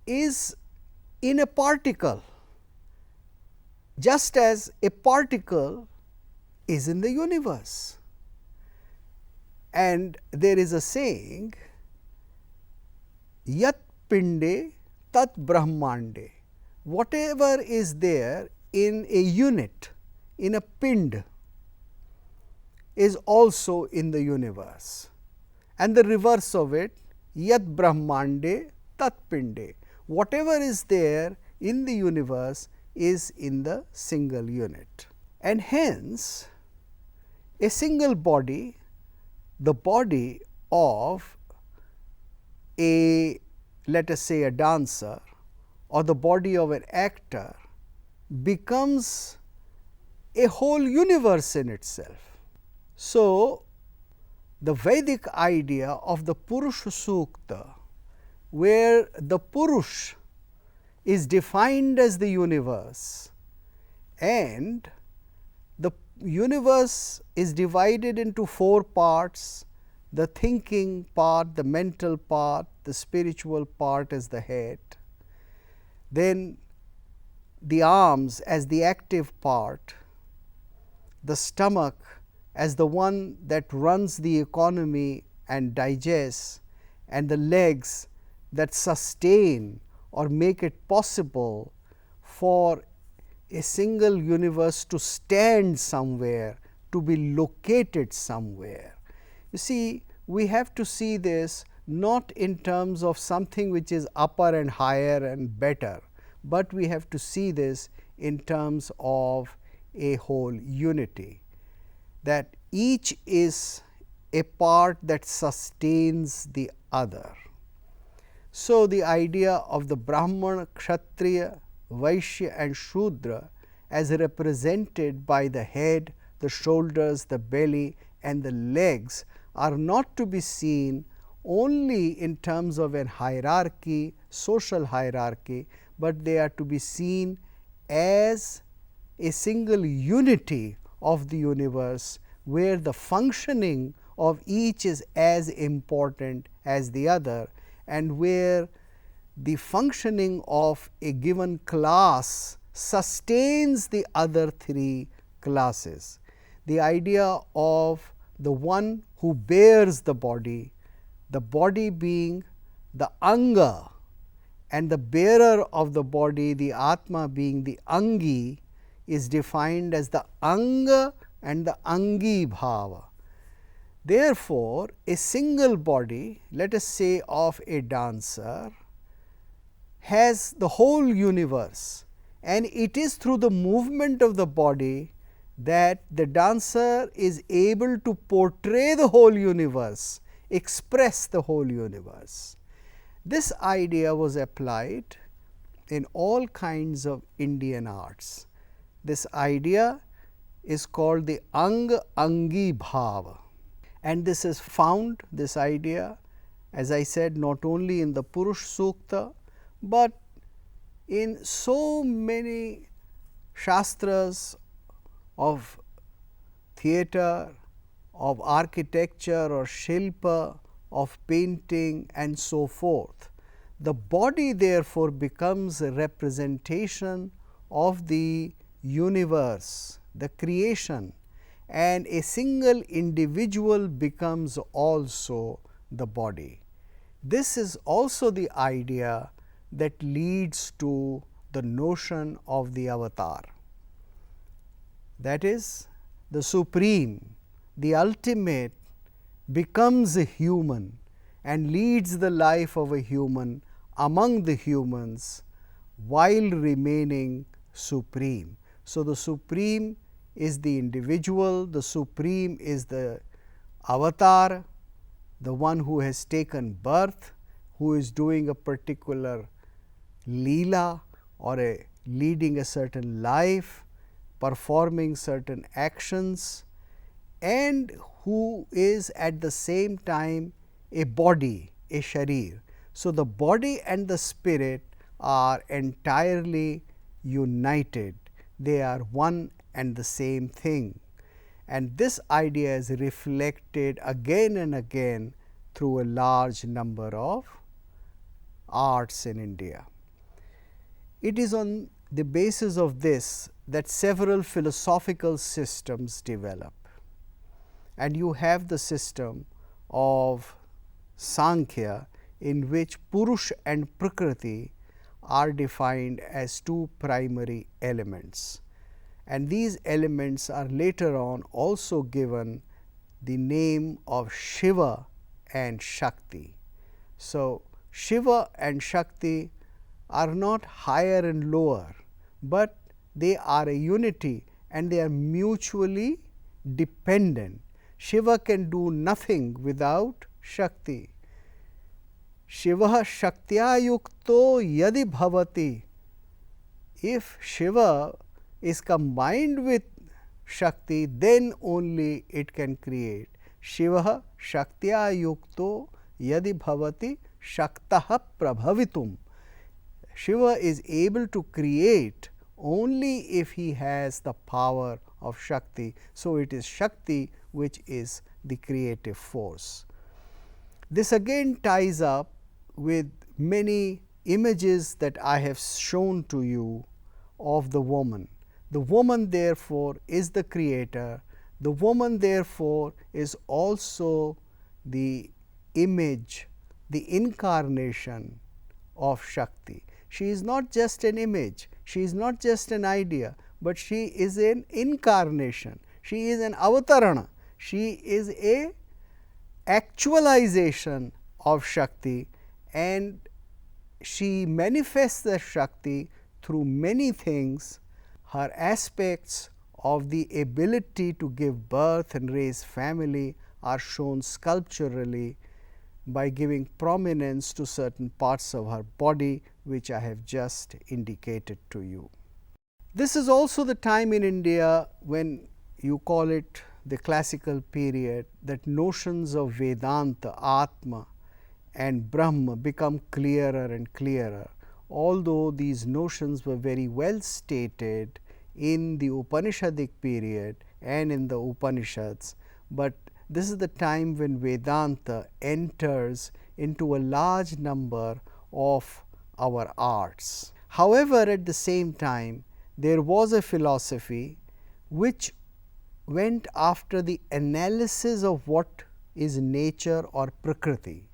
is in a particle, just as a particle is in the universe. And there is a saying, Yat Pinde Tat Brahmande. Whatever is there in a unit, in a pind, is also in the universe. And the reverse of it, Yat Brahmande Tat Pinde. Whatever is there in the universe is in the single unit. And hence, a single body, the body of a, let us say, a dancer, or the body of an actor, becomes a whole universe in itself. So, the Vedic idea of the Purusha Sukta, where the Purush is defined as the universe, and the universe is divided into four parts: the thinking part, the mental part, the spiritual part as the head, then the arms as the active part, the stomach as the one that runs the economy and digests, and the legs that sustain or make it possible for a single universe to stand somewhere, to be located somewhere. You see, we have to see this not in terms of something which is upper and higher and better, but we have to see this in terms of a whole unity, that each is a part that sustains the other. So, the idea of the Brahman, Kshatriya, Vaishya and Shudra, as represented by the head, the shoulders, the belly and the legs, are not to be seen only in terms of an hierarchy, social hierarchy, but they are to be seen as a single unity of the universe, where the functioning of each is as important as the other, and where the functioning of a given class sustains the other three classes. The idea of the one who bears the body being the anga, and the bearer of the body, the Atma, being the Angi, is defined as the Anga and the Angi Bhava. Therefore, a single body, let us say of a dancer, has the whole universe, and it is through the movement of the body that the dancer is able to portray the whole universe, express the whole universe. This idea was applied in all kinds of Indian arts. This idea is called the Ang-Angi Bhava, and this is found, this idea, as I said, not only in the Purush Sukta, but in so many shastras of theatre, of architecture or shilpa, of painting and so forth. The body therefore becomes a representation of the universe, the creation, and a single individual becomes also the body. This is also the idea that leads to the notion of the avatar. That is, the supreme, the ultimate, becomes a human and leads the life of a human among the humans while remaining supreme. So, the supreme is the individual, the supreme is the avatar, the one who has taken birth, who is doing a particular leela or leading a certain life, performing certain actions, and who is at the same time a body, a sharir. So, the body and the spirit are entirely united, they are one and the same thing, and this idea is reflected again and again through a large number of arts in India. It is on the basis of this that several philosophical systems develop, and you have the system of Sankhya, in which Purush and Prakriti are defined as two primary elements, and these elements are later on also given the name of Shiva and Shakti. So, Shiva and Shakti are not higher and lower, but they are a unity and they are mutually dependent. Shiva can do nothing without Shakti. Shiva Shaktya yukto yadi bhavati. If Shiva is combined with Shakti, then only it can create. Shiva Shaktya yukto yadi bhavati Shaktaha prabhavitum. Shiva is able to create only if he has the power of Shakti. So, it is Shakti which is the creative force. This again ties up with many images that I have shown to you of the woman. The woman therefore is the creator, the woman therefore is also the image, the incarnation of Shakti. She is not just an image, she is not just an idea, but she is an incarnation, she is an avatarana, she is a actualization of Shakti, and she manifests the Shakti through many things. Her aspects of the ability to give birth and raise family are shown sculpturally by giving prominence to certain parts of her body which I have just indicated to you. This is also the time in India when you call it the classical period, that notions of Vedanta, Atma and Brahma become clearer and clearer, although these notions were very well stated in the Upanishadic period and in the Upanishads, but this is the time when Vedanta enters into a large number of our arts. However, at the same time, there was a philosophy which went after the analysis of what is nature or Prakriti.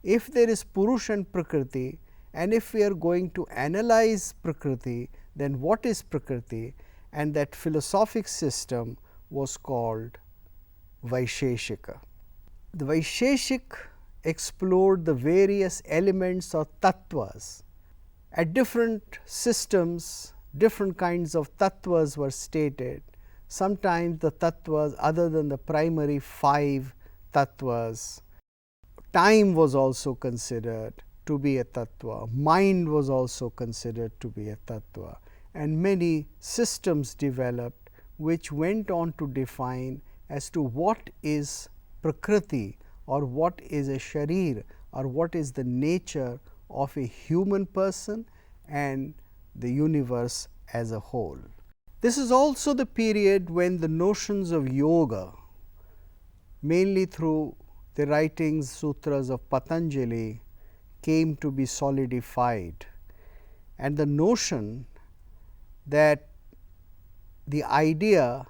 If there is Purush and Prakriti, and if we are going to analyze Prakriti, then what is Prakriti? And that philosophic system was called Vaisheshika. The Vaisheshik explored the various elements or tattvas. At different systems, different kinds of tattvas were stated. Sometimes the tattvas other than the primary 5 tattvas, time was also considered to be a tattva, mind was also considered to be a tattva, and many systems developed which went on to define as to what is Prakriti or what is a Sharir or what is the nature of a human person and the universe as a whole. This is also the period when the notions of yoga, mainly through the writings, sutras of Patanjali, came to be solidified, and the notion that the idea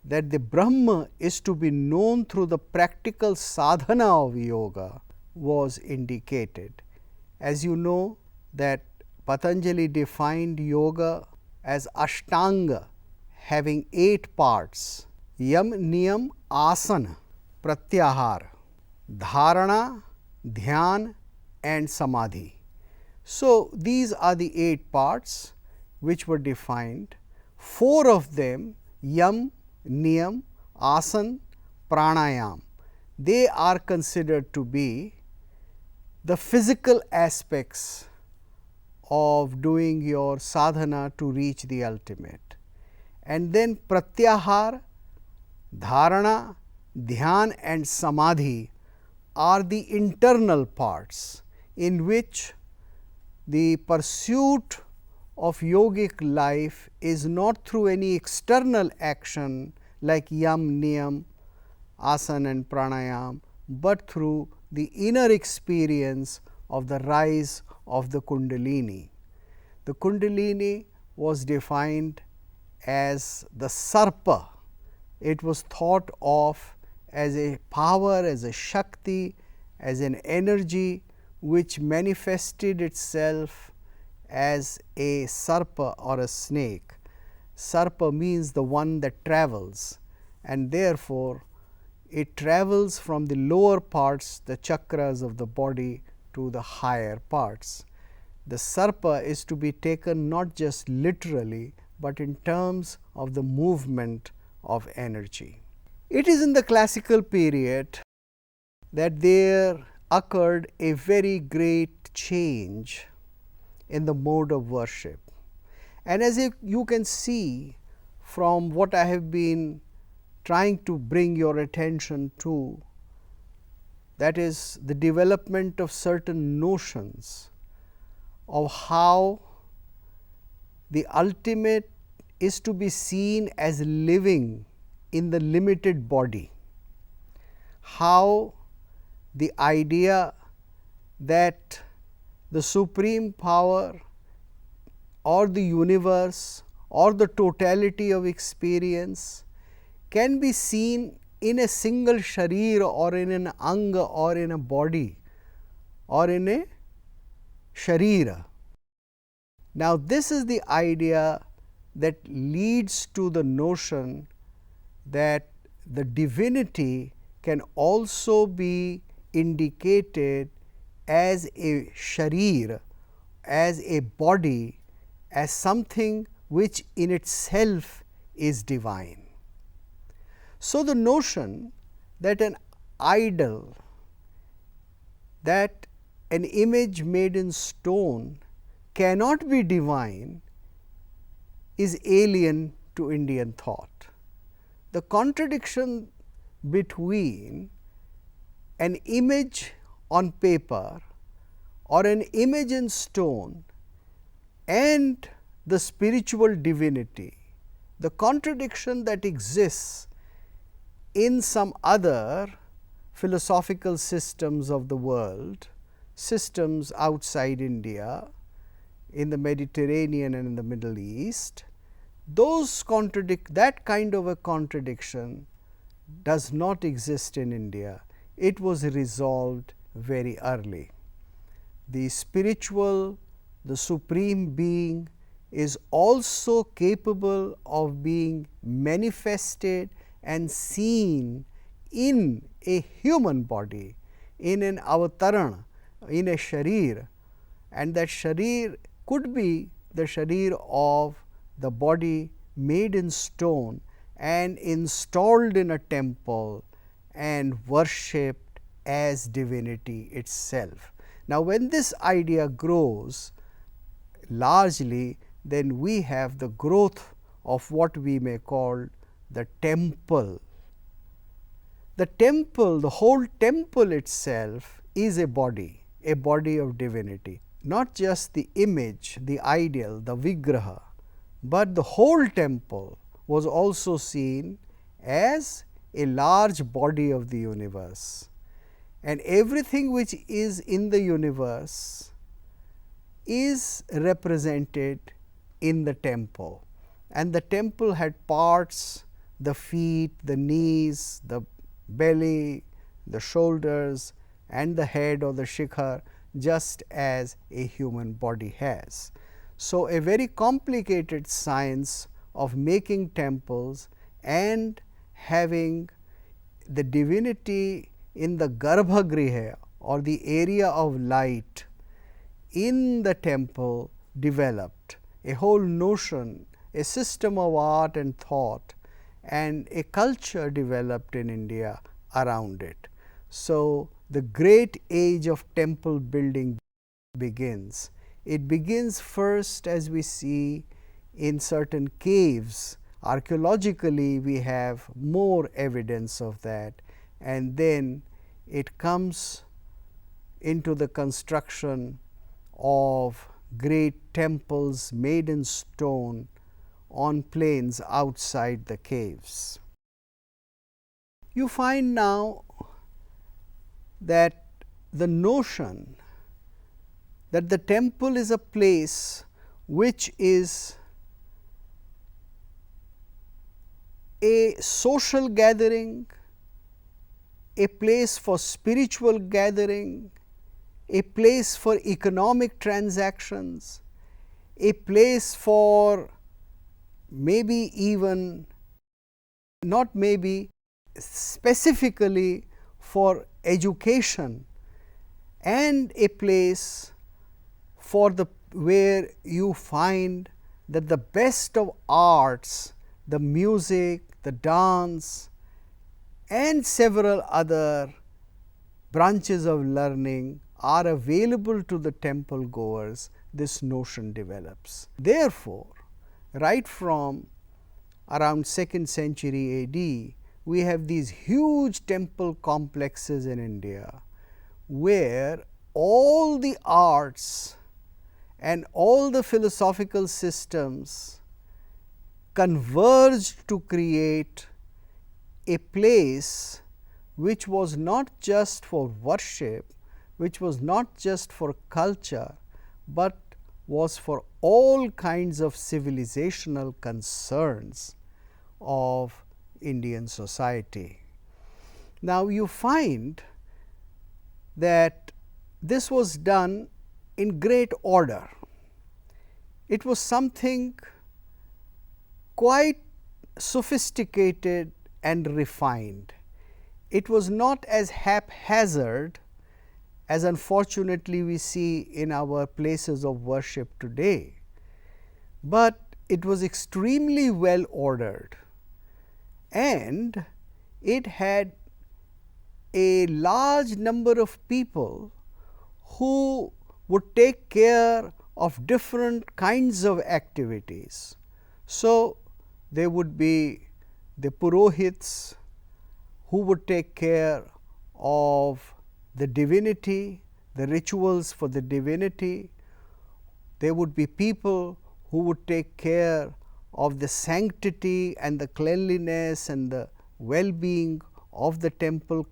that the Brahma is to be known through the practical sadhana of yoga was indicated. As you know that Patanjali defined yoga as Ashtanga, having 8 parts: Yam, Niyam, Asana, Pratyahara, Dharana, Dhyan and Samadhi. So, these are the 8 parts which were defined. 4 of them, Yam, Niyam, Asana, Pranayam, they are considered to be the physical aspects of doing your sadhana to reach the ultimate. And then Pratyahara, Dharana, Dhyan and Samadhi are the internal parts in which the pursuit of yogic life is not through any external action like Yam, Niyam, Asana and Pranayam, but through the inner experience of the rise of the Kundalini. The Kundalini was defined as the Sarpa. It was thought of as a power, as a Shakti, as an energy which manifested itself as a Sarpa or a snake. Sarpa means the one that travels, and therefore, it travels from the lower parts, the chakras of the body, to the higher parts. The Sarpa is to be taken not just literally, but in terms of the movement of energy. It is in the classical period that there occurred a very great change in the mode of worship. And as you can see from what I have been trying to bring your attention to, that is the development of certain notions of how the ultimate is to be seen as living in the limited body, how the idea that the supreme power or the universe or the totality of experience can be seen in a single sharir or in an anga or in a body or in a sharira. Now, this is the idea that leads to the notion that the divinity can also be indicated as a sharir, as a body, as something which in itself is divine. So, the notion that an idol, that an image made in stone cannot be divine is alien to Indian thought. The contradiction between an image on paper or an image in stone and the spiritual divinity, the contradiction that exists in some other philosophical systems of the world, systems outside India, in the Mediterranean and in the Middle East, that kind of a contradiction does not exist in India. It was resolved very early. The spiritual, the supreme being is also capable of being manifested and seen in a human body, in an avatarana, in a sharir, and that sharir could be the sharir of the body made in stone and installed in a temple and worshipped as divinity itself. Now, when this idea grows largely, then we have the growth of what we may call the temple. The temple, the whole temple itself is a body of divinity, not just the image, the ideal, the vigraha, but the whole temple was also seen as a large body of the universe, and everything which is in the universe is represented in the temple, and the temple had parts, the feet, the knees, the belly, the shoulders and the head or the shikhar, just as a human body has. So, a very complicated science of making temples and having the divinity in the garbhagriha or the area of light in the temple developed. A whole notion, a system of art and thought and a culture developed in India around it. So, the great age of temple building begins. It begins first, as we see in certain caves. Archaeologically, we have more evidence of that, and then it comes into the construction of great temples made in stone on plains outside the caves. You find now that the notion that the temple is a place which is a social gathering, a place for spiritual gathering, a place for economic transactions, a place for maybe even, not maybe, specifically for education, and a place for the where you find that the best of arts, the music, the dance and several other branches of learning are available to the temple goers, this notion develops. Therefore, right from around 2nd century AD, we have these huge temple complexes in India, where all the arts and all the philosophical systems converged to create a place which was not just for worship, which was not just for culture, but was for all kinds of civilizational concerns of Indian society. Now, you find that this was done in great order. It was something quite sophisticated and refined. It was not as haphazard as unfortunately we see in our places of worship today, but it was extremely well ordered, and it had a large number of people who would take care of different kinds of activities. So, there would be the Purohits who would take care of the divinity, the rituals for the divinity. There would be people who would take care of the sanctity and the cleanliness and the well-being of the temple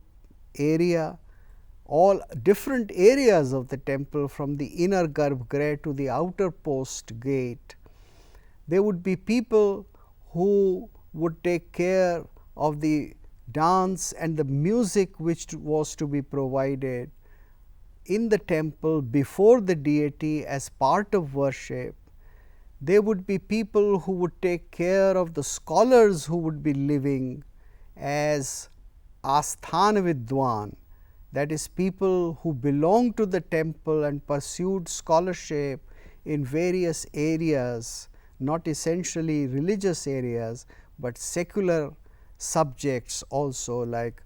area, all different areas of the temple from the inner garbhagriha to the outer post gate. There would be people who would take care of the dance and the music which was to be provided in the temple before the deity as part of worship. There would be people who would take care of the scholars who would be living as Asthana Vidwan, that is, people who belonged to the temple and pursued scholarship in various areas, not essentially religious areas, but secular subjects also, like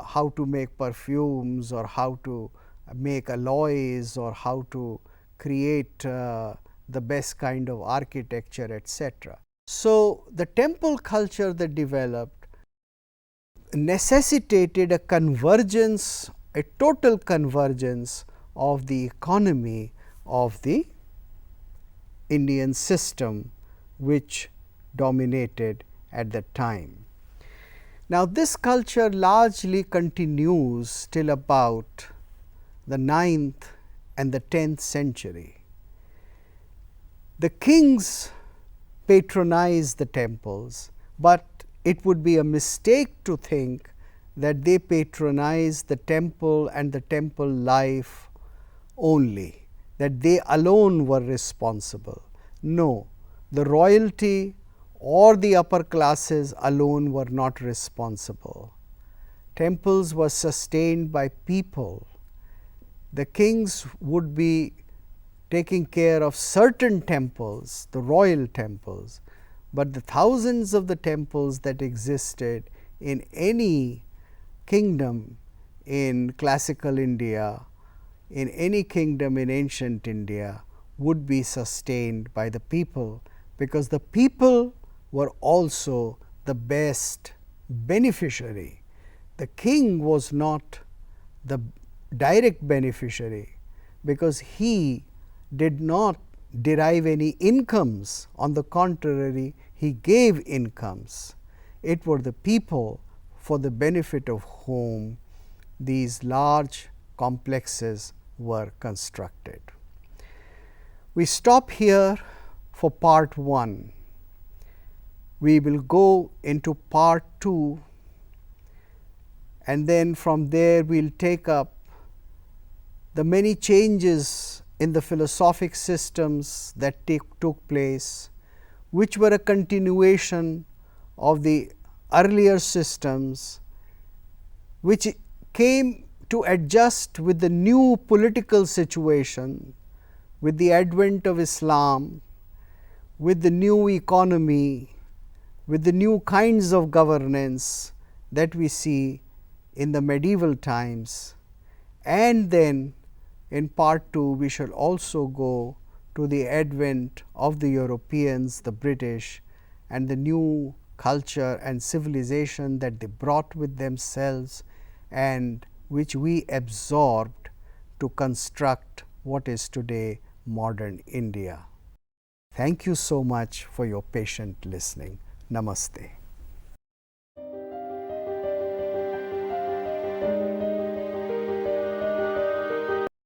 how to make perfumes or how to make alloys or how to create the best kind of architecture, etc. So, the temple culture that developed necessitated a convergence, a total convergence of the economy of the Indian system which dominated at that time. Now, this culture largely continues till about the 9th and the 10th century. The kings patronized the temples, but it would be a mistake to think that they patronized the temple and the temple life only, that they alone were responsible. No, the royalty or the upper classes alone were not responsible. Temples were sustained by people. The kings would be taking care of certain temples, the royal temples, but the thousands of the temples that existed in any kingdom in classical India, in any kingdom in ancient India, would be sustained by the people, because the people were also the best beneficiary. The king was not the direct beneficiary, because he did not derive any incomes. On the contrary, he gave incomes. It were the people for the benefit of whom these large complexes were constructed. We stop here for part 1. We will go into part 2, and then from there we will take up the many changes in the philosophic systems that took place, which were a continuation of the earlier systems, which came to adjust with the new political situation, with the advent of Islam, with the new economy, with the new kinds of governance that we see in the medieval times. And then in part 2, we shall also go to the advent of the Europeans, the British, and the new culture and civilization that they brought with themselves and which we absorbed to construct what is today modern India. Thank you so much for your patient listening. Namaste.